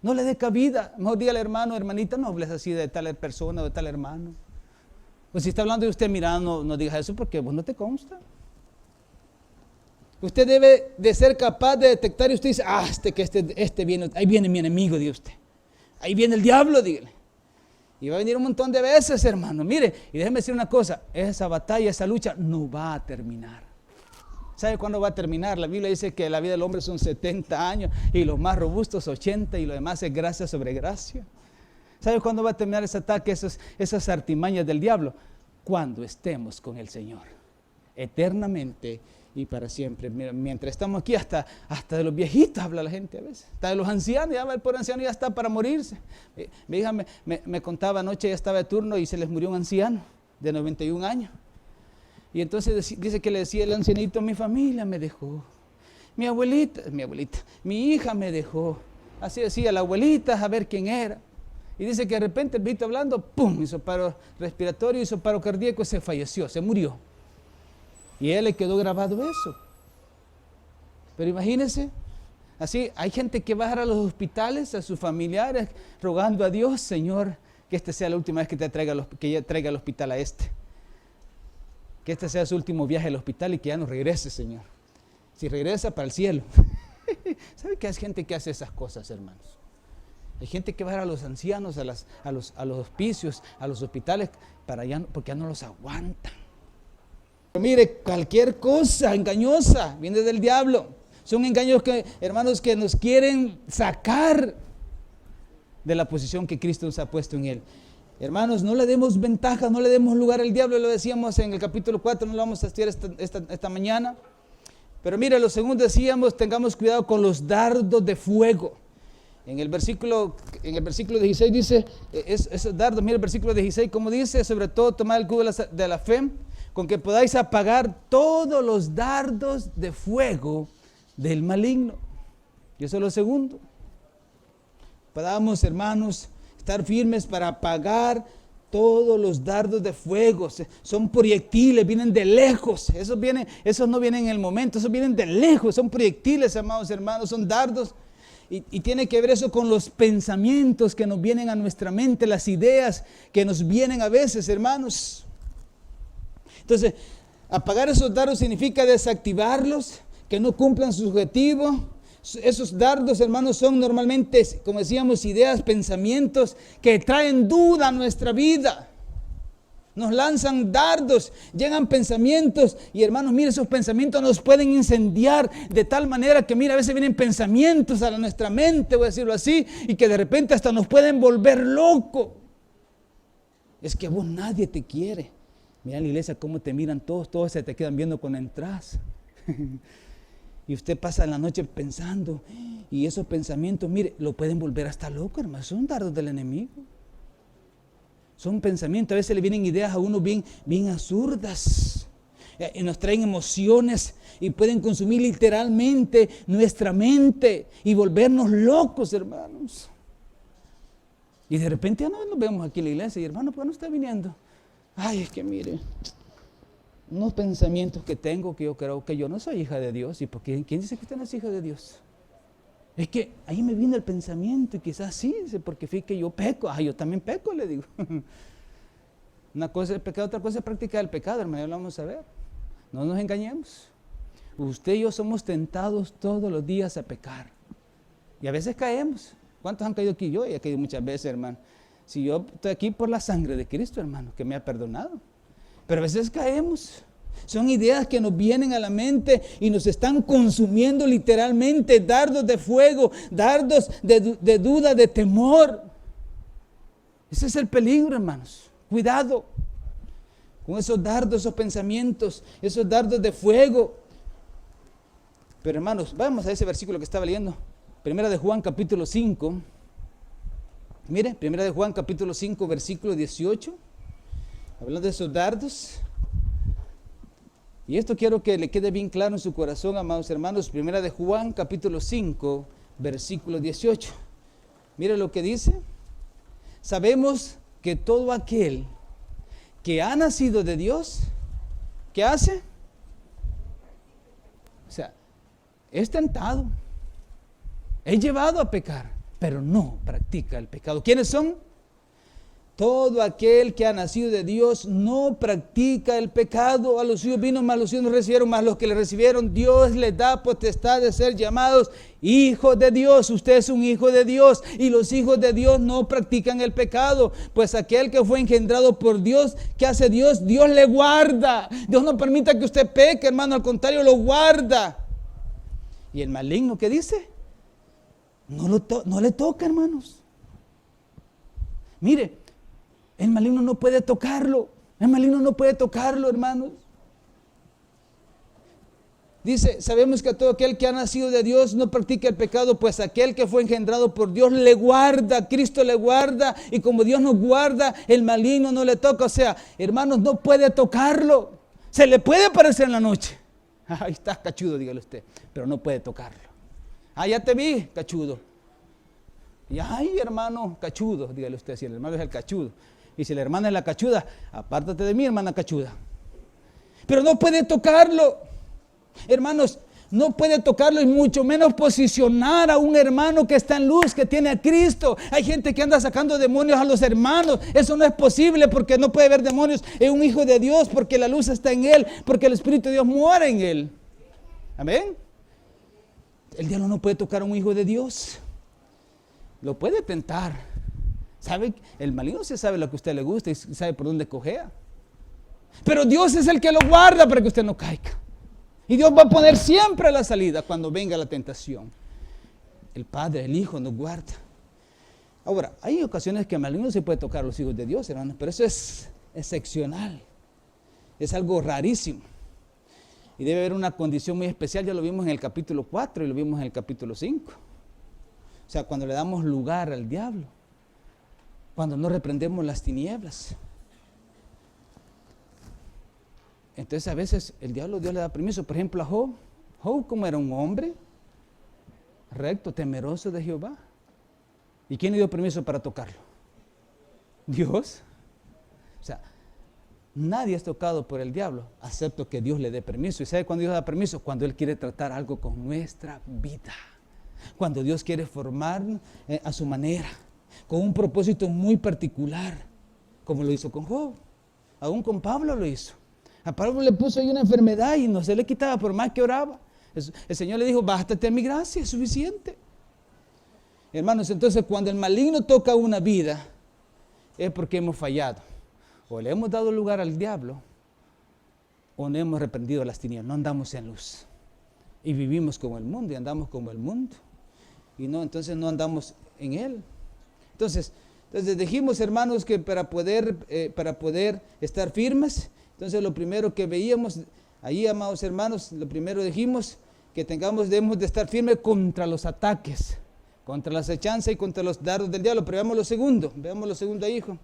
No le dé cabida. Mejor dígale, hermano, hermanita, no hables así de tal persona o de tal hermano. Pues si está hablando de usted, mira, no digas eso porque vos no te consta. Usted debe de ser capaz de detectar y usted dice, este viene, ahí viene mi enemigo de usted. Ahí viene el diablo, dígale. Y va a venir un montón de veces, hermano. Mire, y déjeme decir una cosa, esa batalla, esa lucha no va a terminar. ¿Sabe cuándo va a terminar? La Biblia dice que la vida del hombre son 70 años y los más robustos 80 y lo demás es gracia sobre gracia. ¿Sabe cuándo va a terminar ese ataque, esas artimañas del diablo? Cuando estemos con el Señor, eternamente y para siempre. Mientras estamos aquí, hasta de los viejitos habla la gente a veces, hasta de los ancianos, ya el pobre anciano ya está para morirse. Mi hija me contaba anoche, ya estaba de turno y se les murió un anciano de 91 años. Y entonces dice que le decía el ancianito, mi familia me dejó, mi abuelita, mi hija me dejó. Así decía la abuelita, a ver quién era. Y dice que de repente el viejito hablando, ¡pum!, hizo paro respiratorio, hizo paro cardíaco y se falleció, se murió. Y a él le quedó grabado eso. Pero imagínense, así hay gente que va a los hospitales, a sus familiares, rogando a Dios, Señor, que esta sea la última vez que traiga al hospital a este. Que este sea su último viaje al hospital y que ya no regrese, Señor. Si regresa, para el cielo. ¿Sabe que hay gente que hace esas cosas, hermanos? Hay gente que va a los ancianos, a los hospicios, a los hospitales, porque ya no los aguantan. Pero mire, cualquier cosa engañosa viene del diablo. Son engaños hermanos, que nos quieren sacar de la posición que Cristo nos ha puesto en él. Hermanos, no le demos ventaja, no le demos lugar al diablo. Lo decíamos en el capítulo 4, no lo vamos a estudiar esta mañana. Pero mire, lo segundo decíamos, tengamos cuidado con los dardos de fuego. En el versículo 16 dice, esos dardos, mire el versículo 16, como dice, sobre todo tomad el escudo de la fe, con que podáis apagar todos los dardos de fuego del maligno. Y eso es lo segundo. Podamos, hermanos, estar firmes para apagar todos los dardos de fuego. Son proyectiles, vienen de lejos. Esos no vienen en el momento, esos vienen de lejos. Son proyectiles, amados hermanos, son dardos. Y tiene que ver eso con los pensamientos que nos vienen a nuestra mente, las ideas que nos vienen a veces, hermanos. Entonces, apagar esos dardos significa desactivarlos, que no cumplan su objetivo. Esos dardos, hermanos, son normalmente, como decíamos, ideas, pensamientos que traen duda a nuestra vida. Nos lanzan dardos, llegan pensamientos y, hermanos, mire, esos pensamientos nos pueden incendiar de tal manera que, mira, a veces vienen pensamientos a nuestra mente, voy a decirlo así, y que de repente hasta nos pueden volver loco. Es que vos nadie te quiere. Mira en la iglesia cómo te miran todos se te quedan viendo cuando entras. Y usted pasa la noche pensando, y esos pensamientos, mire, lo pueden volver hasta loco, hermano. Son dardos del enemigo. Son pensamientos, a veces le vienen ideas a uno bien absurdas. Y nos traen emociones y pueden consumir literalmente nuestra mente y volvernos locos, hermanos. Y de repente ya no nos vemos aquí en la iglesia, y hermano, ¿por qué no está viniendo? Ay, es que mire, unos pensamientos que tengo que yo creo que yo no soy hija de Dios. ¿Y por qué? ¿Quién dice que usted no es hija de Dios? Es que ahí me viene el pensamiento y quizás sí, porque fíjate que yo peco. Yo también peco, le digo. Una cosa es pecado, otra cosa es practicar el pecado, hermano, ya lo vamos a ver. No nos engañemos. Usted y yo somos tentados todos los días a pecar. Y a veces caemos. ¿Cuántos han caído aquí? Yo he caído muchas veces, hermano. Si yo estoy aquí por la sangre de Cristo, hermano, que me ha perdonado. Pero a veces caemos. Son ideas que nos vienen a la mente y nos están consumiendo literalmente, dardos de fuego, dardos de duda, de temor. Ese es el peligro, hermanos. Cuidado con esos dardos, esos pensamientos, esos dardos de fuego. Pero, hermanos, vamos a ese versículo que estaba leyendo. Primera de Juan, capítulo 5. Mire, Primera de Juan, capítulo 5, versículo 18. Hablando de esos dardos. Y esto quiero que le quede bien claro en su corazón, amados hermanos. Primera de Juan, capítulo 5, versículo 18. Mire lo que dice. Sabemos que todo aquel que ha nacido de Dios, ¿qué hace? O sea, es tentado, es llevado a pecar, pero no practica el pecado. ¿Quiénes son? Todo aquel que ha nacido de Dios no practica el pecado. A los suyos vino, mas los suyos no recibieron, mas los que le recibieron, Dios les da potestad de ser llamados hijos de Dios. Usted es un hijo de Dios y los hijos de Dios no practican el pecado. Pues aquel que fue engendrado por Dios, ¿qué hace Dios? Dios le guarda. Dios no permite que usted peque, hermano, al contrario, lo guarda. ¿Y el maligno qué dice? No le toca, hermanos. Mire, el maligno no puede tocarlo. El maligno no puede tocarlo, hermanos. Dice, sabemos que todo aquel que ha nacido de Dios no practica el pecado, pues aquel que fue engendrado por Dios le guarda, Cristo le guarda, y como Dios nos guarda, el maligno no le toca. O sea, hermanos, no puede tocarlo. Se le puede aparecer en la noche. Ahí está, cachudo, dígale usted, pero no puede tocarlo. Ya te vi, cachudo. Y ay, hermano, cachudo, dígale usted, si el hermano es el cachudo. Y si la hermana es la cachuda, apártate de mí, hermana cachuda. Pero no puede tocarlo. Hermanos, no puede tocarlo y mucho menos posicionar a un hermano que está en luz, que tiene a Cristo. Hay gente que anda sacando demonios a los hermanos. Eso no es posible porque no puede haber demonios en un hijo de Dios, porque la luz está en él, porque el Espíritu de Dios mora en él. Amén. El diablo no puede tocar a un hijo de Dios. Lo puede tentar. ¿Sabe? El maligno se sabe lo que a usted le gusta y sabe por dónde cojea. Pero Dios es el que lo guarda para que usted no caiga. Y Dios va a poner siempre la salida cuando venga la tentación. El Padre, el Hijo nos guarda. Ahora, hay ocasiones que el maligno se puede tocar a los hijos de Dios, hermanos, pero eso es excepcional. Es algo rarísimo. Y debe haber una condición muy especial, ya lo vimos en el capítulo 4 y lo vimos en el capítulo 5. O sea, cuando le damos lugar al diablo, cuando no reprendemos las tinieblas. Entonces a veces el diablo, Dios le da permiso. Por ejemplo a Job. Job, como era un hombre recto, temeroso de Jehová. ¿Y quién le dio permiso para tocarlo? Dios. O sea, nadie es tocado por el diablo, excepto que Dios le dé permiso. ¿Y sabe cuándo Dios da permiso? Cuando Él quiere tratar algo con nuestra vida. Cuando Dios quiere formar a su manera, con un propósito muy particular, como lo hizo con Job. Aún con Pablo lo hizo. A Pablo le puso ahí una enfermedad y no se le quitaba por más que oraba. El Señor le dijo, bástate a mi gracia, es suficiente. Hermanos, entonces cuando el maligno toca una vida, es porque hemos fallado. O le hemos dado lugar al diablo, o no hemos reprendido las tinieblas, no andamos en luz. Y vivimos como el mundo y andamos como el mundo. Y no, entonces no andamos en él. Entonces dijimos, hermanos, que para poder estar firmes, entonces lo primero que veíamos ahí, amados hermanos, lo primero dijimos que debemos de estar firmes contra los ataques, contra la acechanza y contra los dardos del diablo. Pero veamos lo segundo ahí, hijo.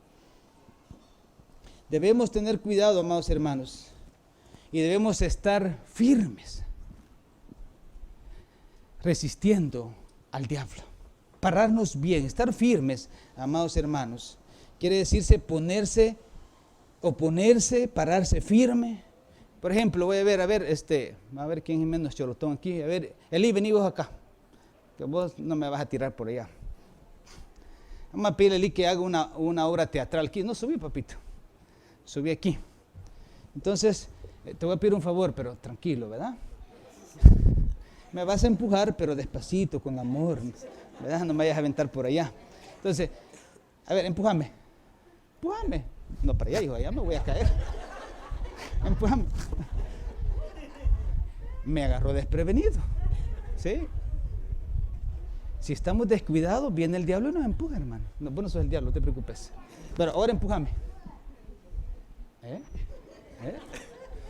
Debemos tener cuidado, amados hermanos, y debemos estar firmes, resistiendo al diablo. Pararnos bien, estar firmes, amados hermanos, quiere decirse oponerse, pararse firme. Por ejemplo, voy a ver quién es menos cholotón aquí. A ver, Eli, vení vos acá, que vos no me vas a tirar por allá. Vamos a pedirle a Eli que haga una obra teatral aquí. No subí, papito, subí aquí. Entonces, te voy a pedir un favor, pero tranquilo, ¿verdad? Me vas a empujar, pero despacito, con amor, ¿verdad? No me vayas a aventar por allá. Entonces, a ver, empújame. No, para allá, hijo, allá me voy a caer. Empújame. Me agarró desprevenido. ¿Sí? Si estamos descuidados, viene el diablo y nos empuja, hermano. No, vos no sos el diablo, no te preocupes. Pero ahora empújame.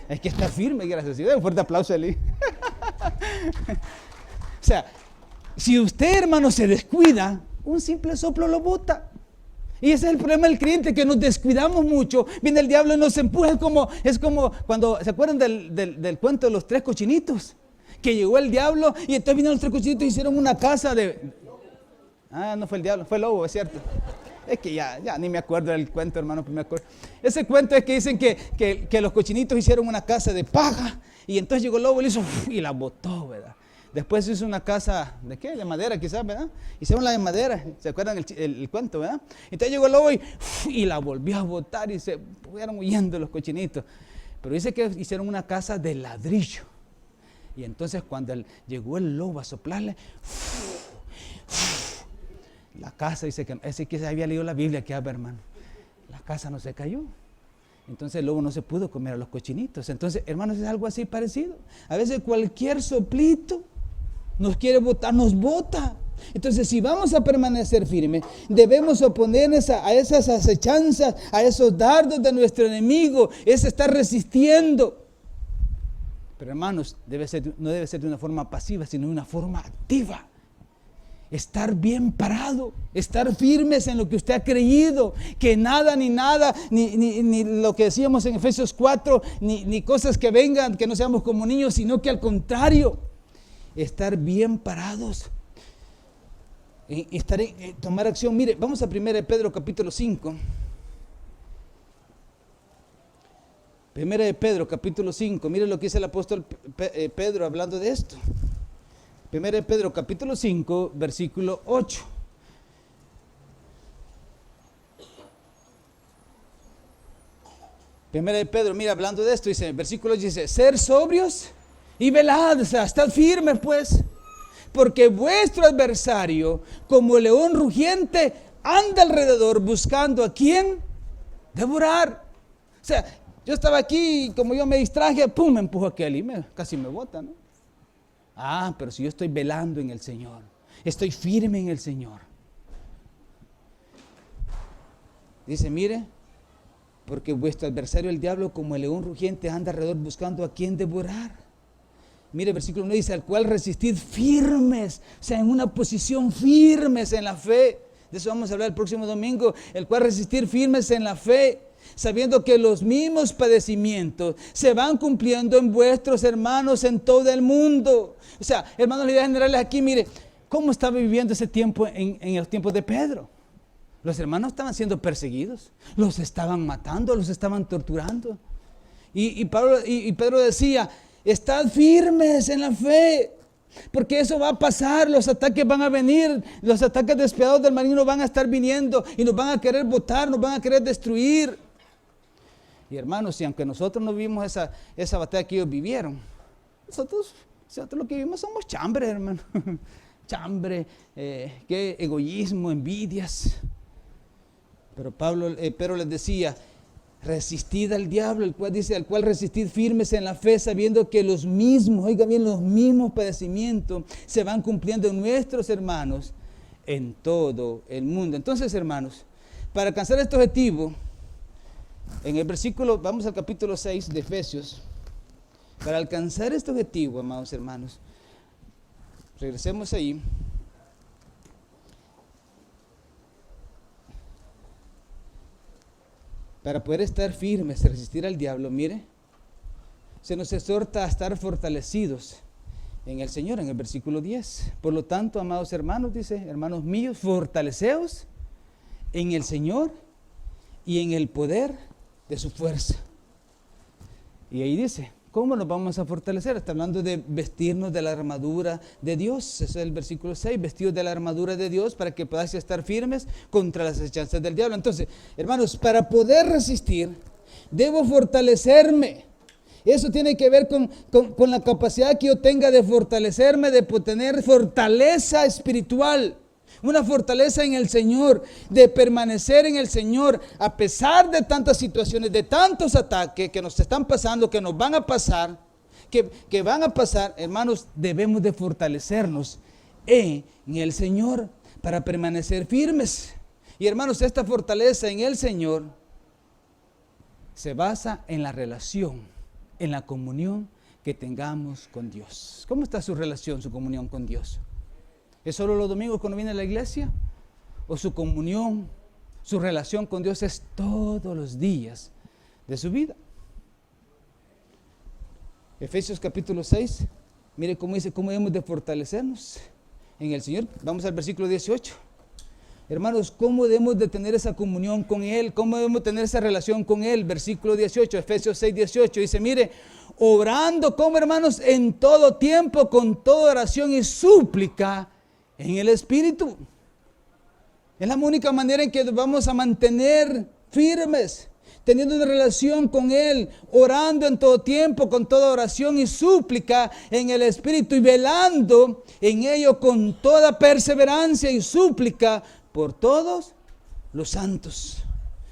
Es que está firme, gracias a Dios. Un fuerte aplauso, Eli. O sea, si usted, hermano, se descuida, un simple soplo lo bota. Y ese es el problema del creyente, que nos descuidamos mucho. Viene el diablo y nos empuja. Es como cuando, ¿se acuerdan del cuento de los 3 cochinitos? Que llegó el diablo y entonces vinieron los 3 cochinitos y hicieron una casa de... no fue el diablo, fue el lobo, es cierto. Es que ya ni me acuerdo del cuento, hermano, pero me acuerdo. Ese cuento es que dicen que los cochinitos hicieron una casa de paja y entonces llegó el lobo y le hizo y la botó, ¿verdad? Después hizo una casa, ¿de qué? De madera quizás, ¿verdad? Hicieron la de madera, ¿se acuerdan el cuento, verdad? Entonces llegó el lobo y la volvió a botar y se fueron huyendo los cochinitos. Pero dice que hicieron una casa de ladrillo. Y entonces cuando llegó el lobo a soplarle, la casa, dice que ese que se había leído la Biblia, que hermano, la casa no se cayó. Entonces el lobo no se pudo comer a los cochinitos. Entonces, hermanos, es algo así parecido. A veces cualquier soplito nos quiere botar, nos bota. Entonces, si vamos a permanecer firmes, debemos oponernos a esas acechanzas, a esos dardos de nuestro enemigo. Es estar resistiendo. Pero, hermanos, no debe ser de una forma pasiva, sino de una forma activa. Estar bien parado, estar firmes en lo que usted ha creído, que nada, ni lo que decíamos en Efesios 4, ni cosas que vengan, que no seamos como niños, sino que al contrario, estar bien parados, tomar acción. Mire, vamos a 1 Pedro capítulo 5. 1 Pedro capítulo 5, mire lo que dice el apóstol Pedro hablando de esto. 1 Pedro capítulo 5, versículo 8. Primera de Pedro, mira, hablando de esto, dice, versículo dice, ser sobrios y velad, o sea, estad firmes pues, porque vuestro adversario, como león rugiente, anda alrededor buscando a quién devorar. O sea, yo estaba aquí y como yo me distraje, pum, me empujó aquel y casi me bota, ¿no? Pero si yo estoy velando en el Señor, estoy firme en el Señor, Dice, mire, porque vuestro adversario el diablo como el león rugiente anda alrededor buscando a quien devorar. Mire, versículo 1 dice, al cual resistid firmes, o sea, en una posición firmes en la fe. De eso vamos a hablar el próximo domingo, el cual resistir firmes en la fe, sabiendo que los mismos padecimientos se van cumpliendo en vuestros hermanos en todo el mundo. O sea, hermanos, la idea general es aquí, mire, ¿cómo estaba viviendo ese tiempo en los tiempos de Pedro? Los hermanos estaban siendo perseguidos, los estaban matando, los estaban torturando. Y Pedro decía, estad firmes en la fe, porque eso va a pasar, los ataques van a venir, los ataques despiadados del maligno van a estar viniendo y nos van a querer botar, nos van a querer destruir. Y hermanos, si aunque nosotros no vivimos esa batalla que ellos vivieron, nosotros lo que vivimos somos chambres, hermano. Chambre, qué egoísmo, envidias. Pero Pedro les decía, resistid al diablo, el cual dice, al cual resistid firmes en la fe, sabiendo que los mismos, oiga bien, los mismos padecimientos se van cumpliendo en nuestros hermanos en todo el mundo. Entonces, hermanos, para alcanzar este objetivo, en el versículo, vamos al capítulo 6 de Efesios, para alcanzar este objetivo, amados hermanos, regresemos ahí. Para poder estar firmes, resistir al diablo, mire, se nos exhorta a estar fortalecidos en el Señor, en el versículo 10. Por lo tanto, amados hermanos, dice, hermanos míos, fortaleceos en el Señor y en el poder de su fuerza. Y ahí dice, ¿cómo nos vamos a fortalecer? Está hablando de vestirnos de la armadura de Dios. Ese es el versículo 6, vestidos de la armadura de Dios para que podáis estar firmes contra las acechanzas del diablo. Entonces, hermanos, para poder resistir, debo fortalecerme. Eso tiene que ver con la capacidad que yo tenga de fortalecerme, de tener fortaleza espiritual. Una fortaleza en el Señor, de permanecer en el Señor a pesar de tantas situaciones, de tantos ataques que nos están pasando, que nos van a pasar, que van a pasar. Hermanos, debemos de fortalecernos en el Señor para permanecer firmes. Y hermanos, esta fortaleza en el Señor se basa en la relación, en la comunión que tengamos con Dios. ¿Cómo está su relación, su comunión con Dios? ¿Es solo los domingos cuando viene a la iglesia? ¿O su comunión, su relación con Dios es todos los días de su vida? Efesios capítulo 6, mire cómo dice, cómo debemos de fortalecernos en el Señor. Vamos al versículo 18. Hermanos, ¿cómo debemos de tener esa comunión con Él? ¿Cómo debemos tener esa relación con Él? Versículo 18, Efesios 6, 18, dice, mire, obrando como hermanos en todo tiempo, con toda oración y súplica, en el Espíritu. Es la única manera en que vamos a mantener firmes, teniendo una relación con Él, orando en todo tiempo, con toda oración y súplica en el Espíritu, y velando en ello con toda perseverancia y súplica por todos los santos.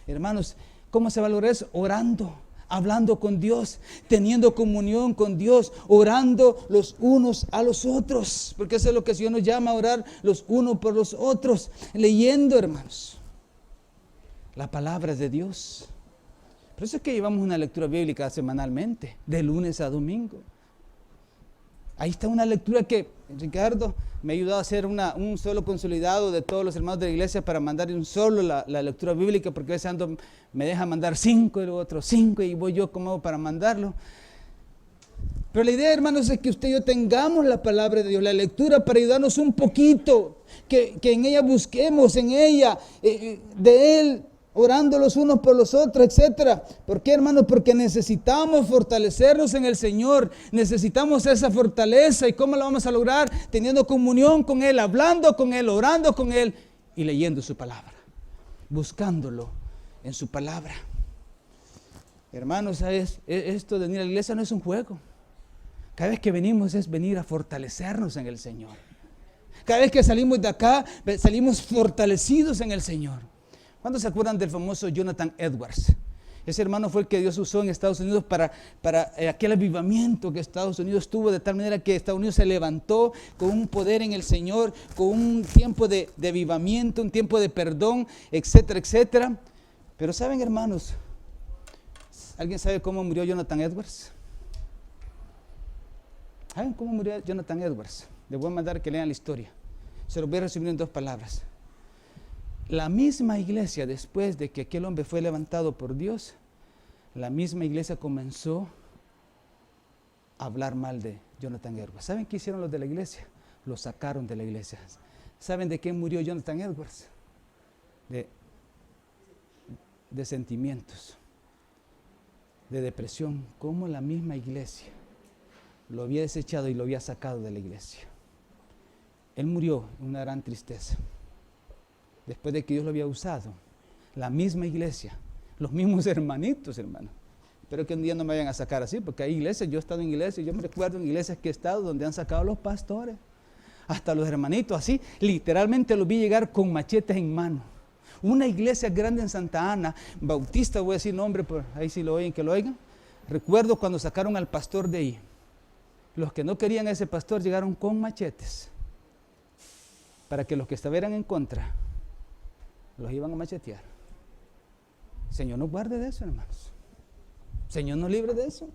Hermanos, ¿cómo se va a lograr eso? Orando, hablando con Dios, teniendo comunión con Dios, orando los unos a los otros, porque eso es lo que el Señor nos llama a orar los unos por los otros, leyendo, hermanos, la palabra de Dios. Por eso es que llevamos una lectura bíblica semanalmente, de lunes a domingo. Ahí está una lectura que Ricardo me ha ayudado a hacer un solo consolidado de todos los hermanos de la iglesia para mandar un solo la lectura bíblica, porque a veces me deja mandar 5 y luego otros 5 y voy yo como hago para mandarlo. Pero la idea, hermanos, es que usted y yo tengamos la palabra de Dios, la lectura, para ayudarnos un poquito, que en ella busquemos, en ella, de Él, orando los unos por los otros, etcétera. ¿Por qué, hermanos? Porque necesitamos fortalecernos en el Señor, necesitamos esa fortaleza. ¿Y cómo la vamos a lograr? Teniendo comunión con Él, hablando con Él, orando con Él y leyendo su palabra, buscándolo en su palabra. Hermanos, esto de venir a la iglesia no es un juego. Cada vez que venimos es venir a fortalecernos en el Señor. Cada vez que salimos de acá, salimos fortalecidos en el Señor. ¿Cuántos se acuerdan del famoso Jonathan Edwards? Ese hermano fue el que Dios usó en Estados Unidos para aquel avivamiento que Estados Unidos tuvo, de tal manera que Estados Unidos se levantó con un poder en el Señor, con un tiempo de avivamiento, un tiempo de perdón, etcétera, etcétera. Pero saben, hermanos, ¿alguien sabe cómo murió Jonathan Edwards? ¿Saben cómo murió Jonathan Edwards? Les voy a mandar que lean la historia. Se los voy a resumir en 2 palabras. La misma iglesia, después de que aquel hombre fue levantado por Dios, la misma iglesia comenzó a hablar mal de Jonathan Edwards. ¿Saben qué hicieron los de la iglesia? Lo sacaron de la iglesia. ¿Saben de qué murió Jonathan Edwards? De sentimientos, de depresión. Como la misma iglesia lo había desechado y lo había sacado de la iglesia. Él murió en una gran tristeza. Después de que Dios lo había usado, la misma iglesia, los mismos hermanitos, hermano. Espero que un día no me vayan a sacar así, porque hay iglesias, yo he estado en iglesias, yo me recuerdo en iglesias que he estado donde han sacado a los pastores, hasta los hermanitos, así, literalmente los vi llegar con machetes en mano. Una iglesia grande en Santa Ana, bautista, voy a decir nombre, por ahí si lo oyen, que lo oigan. Recuerdo cuando sacaron al pastor de ahí. Los que no querían a ese pastor llegaron con machetes, para que los que estuvieran en contra los iban a machetear. Señor nos guarde de eso, hermanos. Señor nos libre de eso.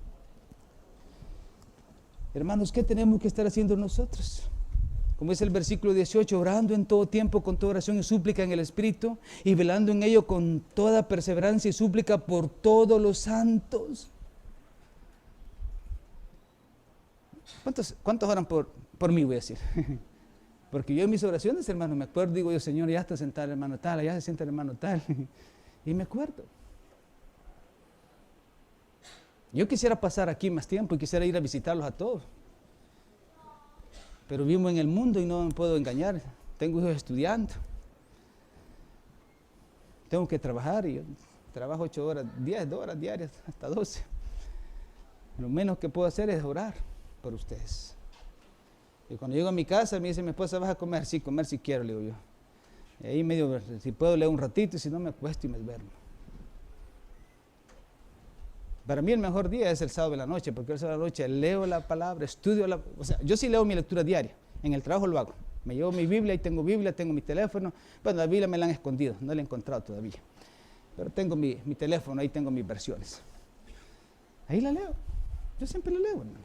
Hermanos, ¿qué tenemos que estar haciendo nosotros? Como dice el versículo 18, orando en todo tiempo con toda oración y súplica en el Espíritu, y velando en ello con toda perseverancia y súplica por todos los santos. ¿Cuántos oran por mí, voy a decir? Porque yo en mis oraciones, hermano, me acuerdo, digo yo, Señor, ya está sentado el hermano tal, allá se sienta el hermano tal. Y me acuerdo. Yo quisiera pasar aquí más tiempo y quisiera ir a visitarlos a todos. Pero vivo en el mundo y no me puedo engañar. Tengo hijos estudiando. Tengo que trabajar y yo trabajo 8 horas, 10 horas diarias, hasta 12. Lo menos que puedo hacer es orar por ustedes. Y cuando llego a mi casa me dice mi esposa, ¿vas a comer? Sí, comer si quiero, le digo yo. Y ahí medio, si puedo leer un ratito y si no me acuesto y me duermo. Para mí el mejor día es el sábado de la noche, porque el sábado de la noche leo la palabra, estudio o sea, yo sí leo mi lectura diaria, en el trabajo lo hago. Me llevo mi Biblia, y tengo mi teléfono. Bueno, la Biblia me la han escondido, no la he encontrado todavía. Pero tengo mi teléfono, ahí tengo mis versiones. Ahí la leo, yo siempre la leo, hermano.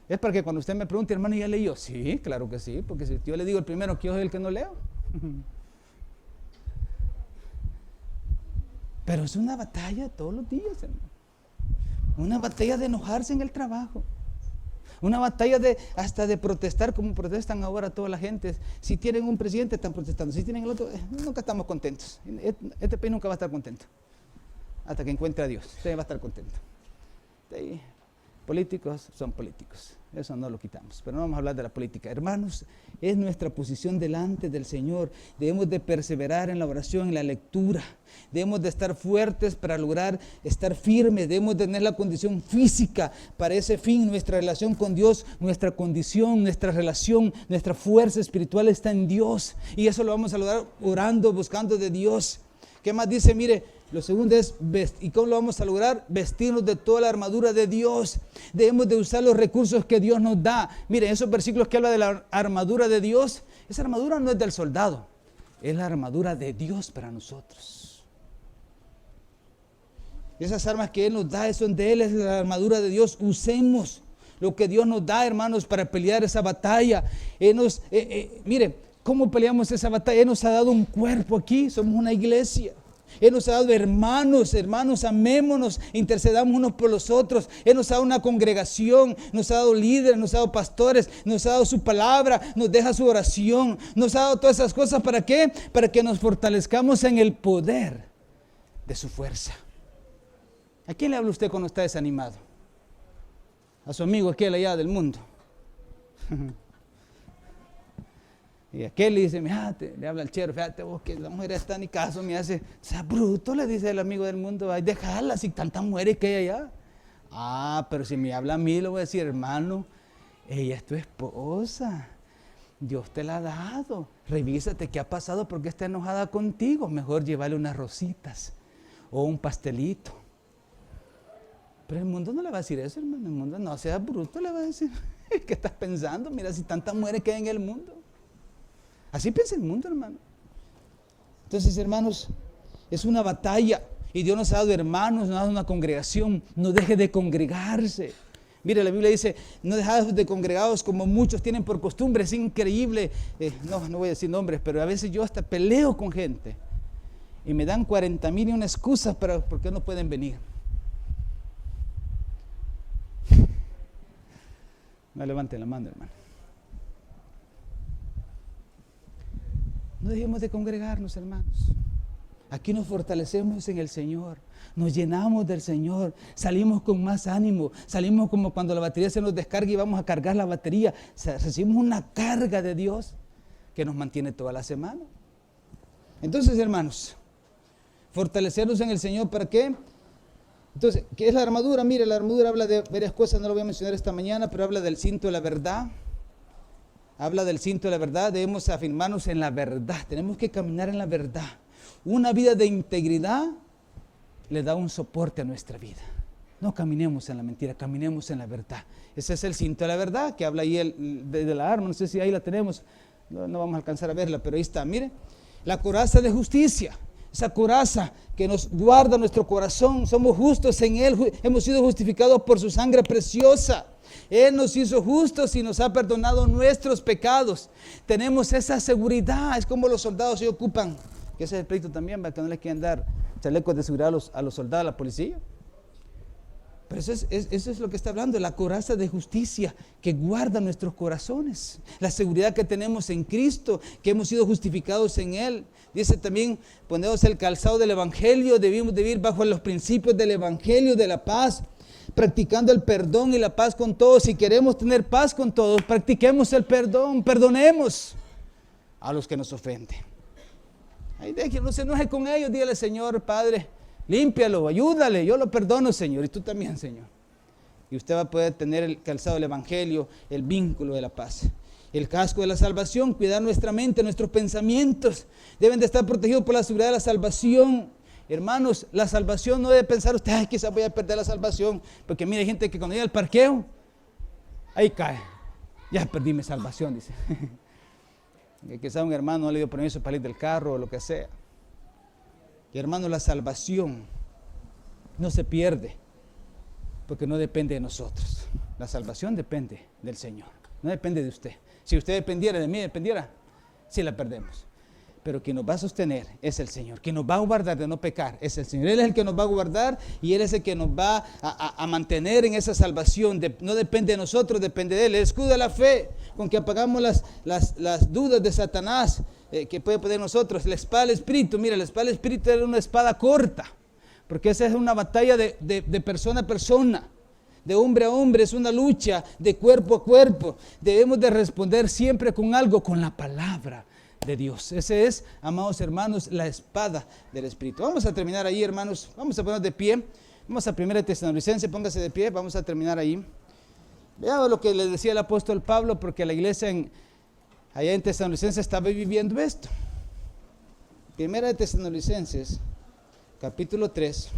Es para que cuando usted me pregunte, hermano, ¿ya leyó? Sí, claro que sí, porque si yo le digo el primero que yo soy el que no leo. Pero es una batalla todos los días, hermano. Una batalla de enojarse en el trabajo. Una batalla hasta de protestar como protestan ahora toda la gente. Si tienen un presidente están protestando, si tienen el otro, nunca estamos contentos. Este país nunca va a estar contento. Hasta que encuentre a Dios, usted va a estar contento. Políticos son políticos, eso no lo quitamos, pero no vamos a hablar de la política. Hermanos, es nuestra posición delante del Señor. Debemos de perseverar en la oración, en la lectura. Debemos de estar fuertes para lograr estar firmes. Debemos de tener la condición física para ese fin. Nuestra relación con Dios, nuestra condición, nuestra relación, nuestra fuerza espiritual está en Dios. Y eso lo vamos a lograr orando, buscando de Dios. ¿Qué más dice? Mire, lo segundo es, ¿y cómo lo vamos a lograr? Vestirnos de toda la armadura de Dios. Debemos de usar los recursos que Dios nos da. Miren, esos versículos que habla de la armadura de Dios, esa armadura no es del soldado, es la armadura de Dios para nosotros. Esas armas que Él nos da son de Él, es la armadura de Dios. Usemos lo que Dios nos da, hermanos, para pelear esa batalla. Mire, ¿cómo peleamos esa batalla? Él nos ha dado un cuerpo aquí, somos una iglesia. Él nos ha dado hermanos, amémonos, intercedamos unos por los otros. Él nos ha dado una congregación, nos ha dado líderes, nos ha dado pastores, nos ha dado su palabra, nos deja su oración, nos ha dado todas esas cosas. ¿Para qué? Para que nos fortalezcamos en el poder de su fuerza. ¿A quién le habla usted cuando está desanimado? A su amigo aquel allá del mundo. Y aquel le dice, fíjate, le habla al chero, fíjate vos que la mujer está ni caso me hace. O sea, bruto, le dice el amigo del mundo, ay, déjala si tantas mujeres que hay allá. Ah, pero si me habla a mí, le voy a decir, hermano, ella es tu esposa. Dios te la ha dado. Revísate qué ha pasado, porque está enojada contigo. Mejor llevarle unas rositas o un pastelito. Pero el mundo no le va a decir eso, hermano. El mundo no sea bruto, le va a decir, ¿qué estás pensando? Mira si tantas mujeres que hay en el mundo. Así piensa el mundo, hermano. Entonces, hermanos, es una batalla. Y Dios nos ha dado hermanos, nos ha dado una congregación. No deje de congregarse. Mire, la Biblia dice, no dejados de congregados como muchos tienen por costumbre. Es increíble. No voy a decir nombres, pero a veces yo hasta peleo con gente. Y me dan 40,000 y una excusa para por qué no pueden venir. No levanten la mano, hermano. No dejemos de congregarnos, hermanos. Aquí nos fortalecemos en el Señor, nos llenamos del Señor, salimos con más ánimo, salimos como cuando la batería se nos descarga y vamos a cargar la batería. Recibimos una carga de Dios que nos mantiene toda la semana. Entonces, hermanos, fortalecernos en el Señor, ¿para qué? Entonces, ¿qué es la armadura? Mire, la armadura habla de varias cosas, no lo voy a mencionar esta mañana, pero habla del cinto de la verdad. Habla del cinto de la verdad, debemos afirmarnos en la verdad, tenemos que caminar en la verdad. Una vida de integridad le da un soporte a nuestra vida. No caminemos en la mentira, caminemos en la verdad. Ese es el cinto de la verdad que habla ahí de la arma. No sé si ahí la tenemos, no vamos a alcanzar a verla, pero ahí está. Mire, la coraza de justicia, esa coraza que nos guarda nuestro corazón. Somos justos en Él, hemos sido justificados por su sangre preciosa. Él nos hizo justos y nos ha perdonado nuestros pecados. Tenemos esa seguridad, es como los soldados se ocupan. Que ese es el pleito también, para que no les quieran dar chalecos de seguridad a los soldados, a la policía. Pero eso es lo que está hablando, la coraza de justicia que guarda nuestros corazones. La seguridad que tenemos en Cristo, que hemos sido justificados en Él. Dice también, ponemos el calzado del Evangelio, debemos de vivir bajo los principios del Evangelio de la paz, practicando el perdón y la paz con todos. Si queremos tener paz con todos, practiquemos el perdón, perdonemos a los que nos ofenden. Ahí no se enoje con ellos, dígale: Señor, Padre, límpialo, ayúdale, yo lo perdono, Señor, y tú también, Señor. Y usted va a poder tener el calzado del Evangelio, el vínculo de la paz. El casco de la salvación, cuidar nuestra mente, nuestros pensamientos, deben de estar protegidos por la seguridad de la salvación. Hermanos, la salvación no debe pensar usted: ay, quizás voy a perder la salvación, porque mira, hay gente que cuando llega al parqueo, ahí cae, ya perdí mi salvación, dice. Que quizás un hermano no le dio permiso para salir del carro o lo que sea. Y hermano, la salvación no se pierde porque no depende de nosotros. La salvación depende del Señor, no depende de usted. Si usted dependiera de mí, sí la perdemos. Pero quien nos va a sostener es el Señor. Quien nos va a guardar de no pecar es el Señor. Él es el que nos va a guardar y Él es el que nos va a mantener en esa salvación. No depende de nosotros, depende de Él. El escudo de la fe, con que apagamos las dudas de Satanás que puede poner nosotros. La espada del Espíritu. Mira, la espada del Espíritu era una espada corta, porque esa es una batalla de persona a persona, de hombre a hombre. Es una lucha de cuerpo a cuerpo. Debemos de responder siempre con algo, con la palabra de Dios. Ese es, amados hermanos, la espada del Espíritu. Vamos a terminar ahí, hermanos. Vamos a ponernos de pie. Vamos a 1 Tesalonicenses, póngase de pie. Vamos a terminar ahí. Veamos lo que les decía el apóstol Pablo, porque la iglesia allá en Tesalonicenses estaba viviendo esto. 1 Tesalonicenses, capítulo 3.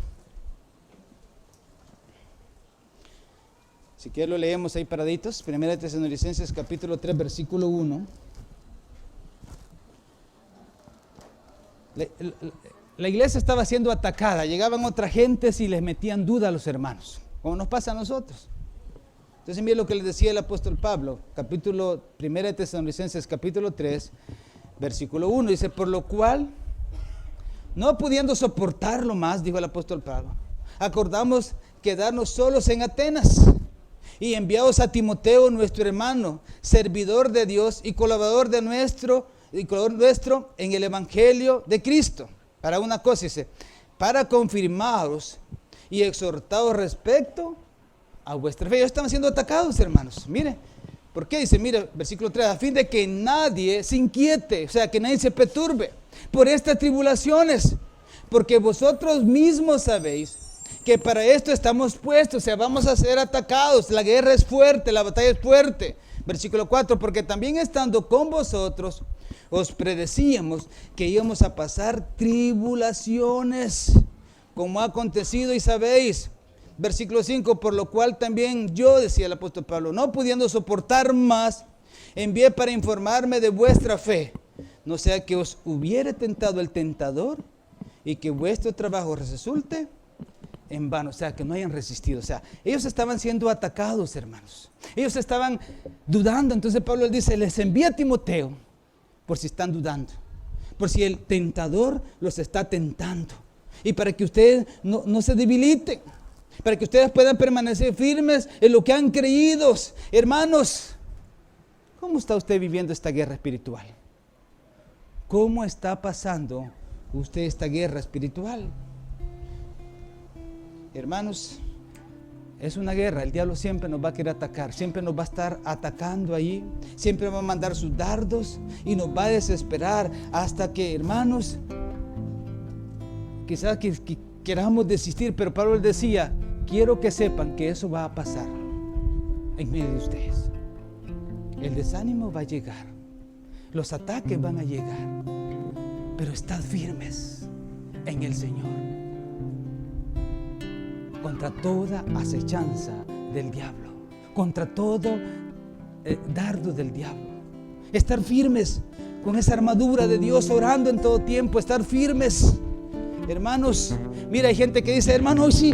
Si quieren lo leemos ahí paraditos. 1 Tesalonicenses, capítulo 3, versículo 1. La iglesia estaba siendo atacada, llegaban otras gentes y les metían duda a los hermanos, como nos pasa a nosotros. Entonces miren lo que les decía el apóstol Pablo, 1 Tesalonicenses capítulo 3, versículo 1, dice: por lo cual, no pudiendo soportarlo más, dijo el apóstol Pablo, acordamos quedarnos solos en Atenas y enviados a Timoteo, nuestro hermano, servidor de Dios y colaborador nuestro en el Evangelio de Cristo. Para una cosa, dice, para confirmaros y exhortaros respecto a vuestra fe. Ellos estaban siendo atacados, hermanos. Mire, ¿por qué? Dice, mire, versículo 3, a fin de que nadie se inquiete, o sea, que nadie se perturbe por estas tribulaciones, porque vosotros mismos sabéis que para esto estamos puestos, o sea, vamos a ser atacados, la guerra es fuerte, la batalla es fuerte. Versículo 4, porque también estando con vosotros, os predecíamos que íbamos a pasar tribulaciones, como ha acontecido y sabéis. Versículo 5, por lo cual también yo, decía el apóstol Pablo, no pudiendo soportar más, envié para informarme de vuestra fe, no sea que os hubiere tentado el tentador y que vuestro trabajo resulte en vano, o sea, que no hayan resistido. O sea, ellos estaban siendo atacados, hermanos. Ellos estaban dudando. Entonces Pablo dice, les envía a Timoteo por si están dudando, por si el tentador los está tentando, y para que ustedes no se debiliten, para que ustedes puedan permanecer firmes en lo que han creído. Hermanos, ¿cómo está usted viviendo esta guerra espiritual? ¿Cómo está pasando usted esta guerra espiritual? Hermanos, es una guerra. El diablo siempre nos va a querer atacar, siempre nos va a estar atacando ahí, siempre va a mandar sus dardos y nos va a desesperar hasta que, hermanos, quizás que queramos desistir. Pero Pablo decía, quiero que sepan que eso va a pasar en medio de ustedes. El desánimo va a llegar, los ataques van a llegar, pero estad firmes en el Señor, contra toda acechanza del diablo, contra todo dardo del diablo. Estar firmes con esa armadura de Dios, orando en todo tiempo, estar firmes. Hermanos, mira, hay gente que dice, hermano, hoy sí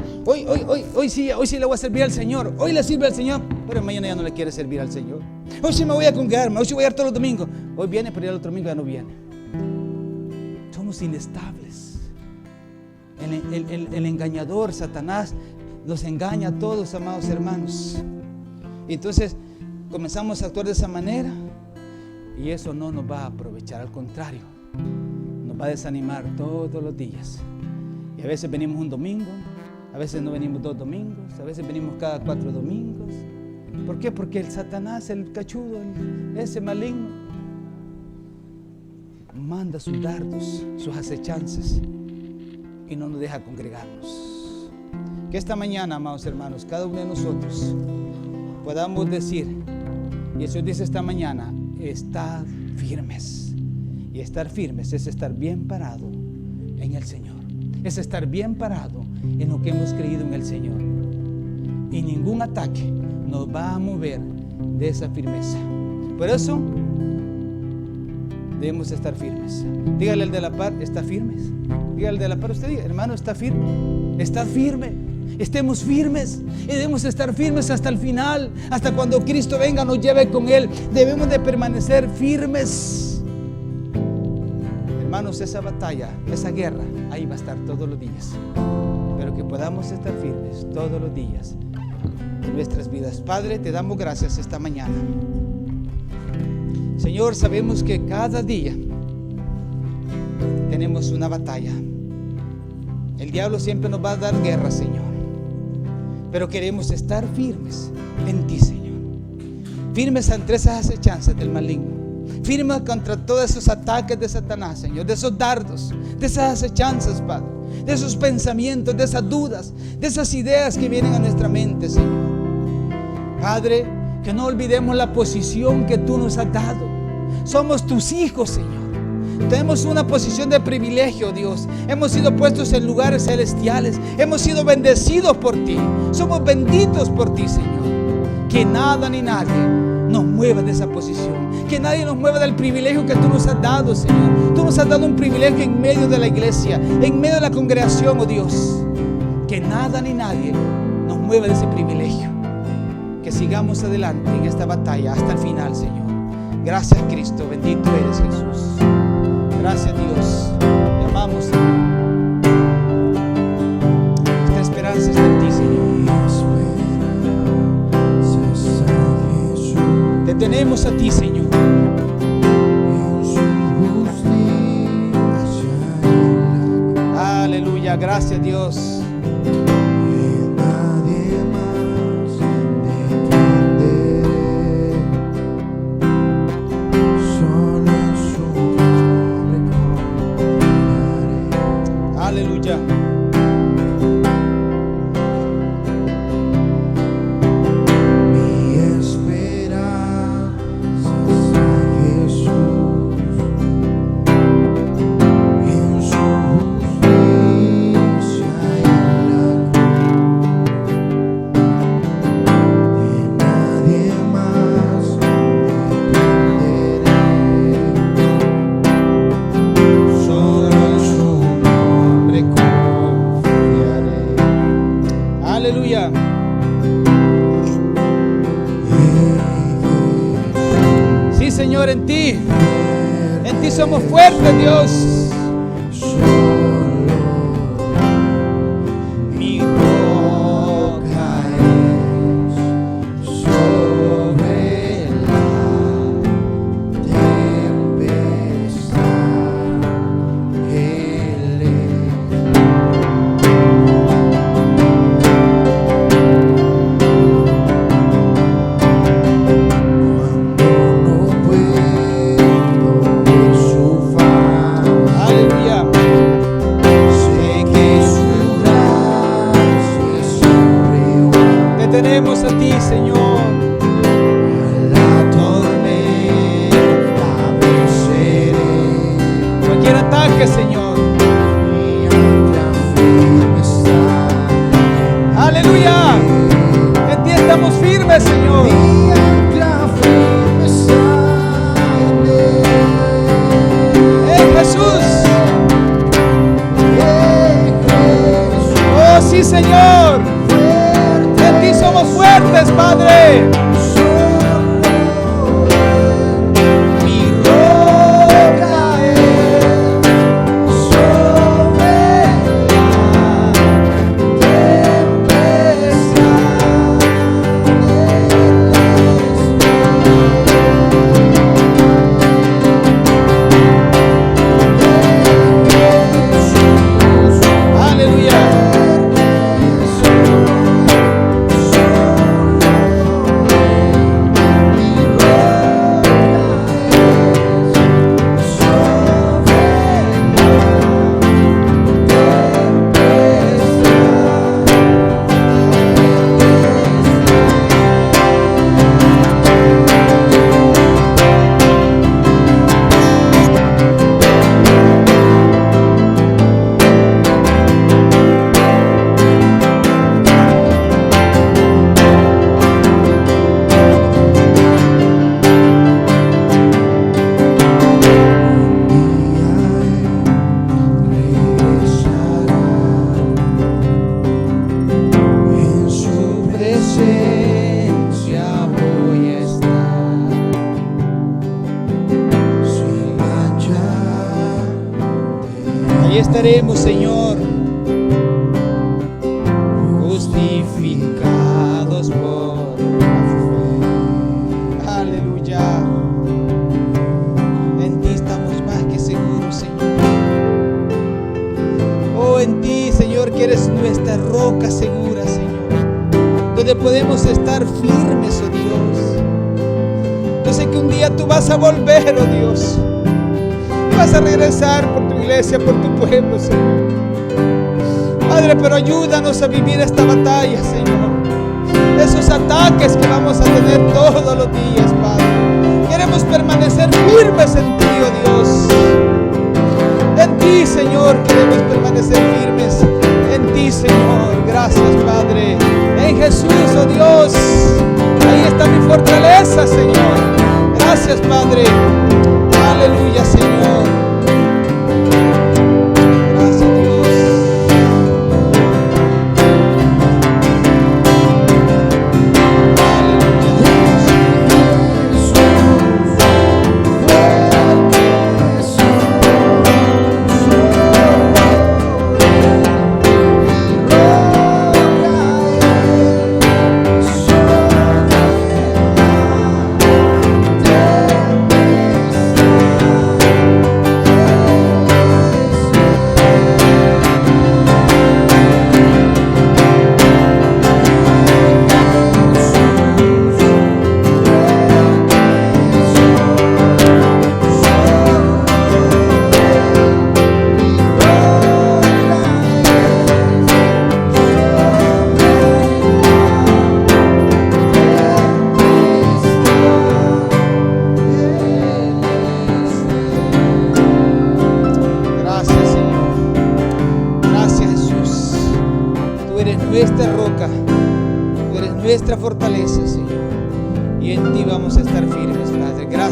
le voy a servir al Señor, hoy le sirve al Señor, pero mañana ya no le quiere servir al Señor. Hoy sí me voy a congregarme, hoy sí voy a ir todos los domingos, hoy viene, pero ya el otro domingo ya no viene. Somos inestables. El engañador, Satanás, nos engaña a todos, amados hermanos. Y entonces comenzamos a actuar de esa manera, y eso no nos va a aprovechar, al contrario, nos va a desanimar todos los días. Y a veces venimos un domingo, a veces no venimos 2 domingos, a veces venimos cada 4 domingos. ¿Por qué? Porque el Satanás, el cachudo, ese maligno, manda sus dardos, sus acechanzas, y no nos deja congregarnos. Que esta mañana, amados hermanos, cada uno de nosotros podamos decir, y Jesús dice esta mañana, estad firmes. Y estar firmes es estar bien parado en el Señor, es estar bien parado en lo que hemos creído en el Señor, y ningún ataque nos va a mover de esa firmeza. Por eso debemos estar firmes. Dígale al de la par, está firmes. Dígale al de la par, usted diga, hermano, está firme. Está firme. Estemos firmes, y debemos estar firmes hasta el final, hasta cuando Cristo venga, nos lleve con Él. Debemos de permanecer firmes. Hermanos, esa batalla, esa guerra, ahí va a estar todos los días. Pero que podamos estar firmes todos los días en nuestras vidas. Padre, te damos gracias esta mañana. Señor, sabemos que cada día tenemos una batalla. El diablo siempre nos va a dar guerra, Señor, pero queremos estar firmes en ti, Señor, firmes ante esas acechanzas del maligno, firmes contra todos esos ataques de Satanás, Señor, de esos dardos, de esas acechanzas, Padre, de esos pensamientos, de esas dudas, de esas ideas que vienen a nuestra mente, Señor. Padre, que no olvidemos la posición que tú nos has dado. Somos tus hijos, Señor. Tenemos una posición de privilegio, Dios. Hemos sido puestos en lugares celestiales. Hemos sido bendecidos por ti. Somos benditos por ti, Señor. Que nada ni nadie nos mueva de esa posición. Que nadie nos mueva del privilegio que tú nos has dado, Señor. Tú nos has dado un privilegio en medio de la iglesia, en medio de la congregación, oh Dios. Que nada ni nadie nos mueva de ese privilegio. Que sigamos adelante en esta batalla hasta el final, Señor. Gracias, Cristo. Bendito eres, Jesús. Gracias, Dios. Te amamos, Señor. Nuestra esperanza está en ti, Señor. Te tenemos a ti, Señor. Aleluya. Gracias, Dios. Aleluya. Mi esperanza está en Jesús, en su justicia y en la cruz. De nadie más dependeré, solo en su nombre. en ti somos fuertes, Dios. Mi roca es sobre la tempestad. Él cuando no puedo ver su faz, Aleluya. sé que su gracia siempre va. Te tenemos a ti, Señor. La tormenta venceré, Cualquier ataque, Señor. mi ancla firme está. Aleluya. En ti estamos firmes, Señor. Mi ancla firme está en él. En Jesús. Jesús, Oh, sí, Señor. En ti somos fuertes, Padre. mi roca es sobre Aleluya. En su presencia voy a estar, sin mancha. Ahí estaremos, Señor. Justificados por la fe. Aleluya. En ti estamos más que seguros, Señor. Oh, en ti, Señor, que eres nuestra roca segura, Señor, donde podemos estar firmes, oh Dios. Yo sé que un día tú vas a volver, oh Dios, y vas a regresar por tu iglesia, por tu pueblo, Señor. Padre, pero ayúdanos a vivir esta batalla, Señor. Esos ataques que vamos a tener todos los días, Padre. Queremos permanecer firmes en ti, oh Dios. En ti, Señor, queremos permanecer firmes. En ti, Señor. Gracias, Padre. En Jesús, oh Dios. Ahí está mi fortaleza, Señor. Gracias, Padre. Aleluya, Señor. Gracias, Dios. nuestra roca, tú eres nuestra fortaleza, Señor, y en ti vamos a estar firmes, Padre. Gracias.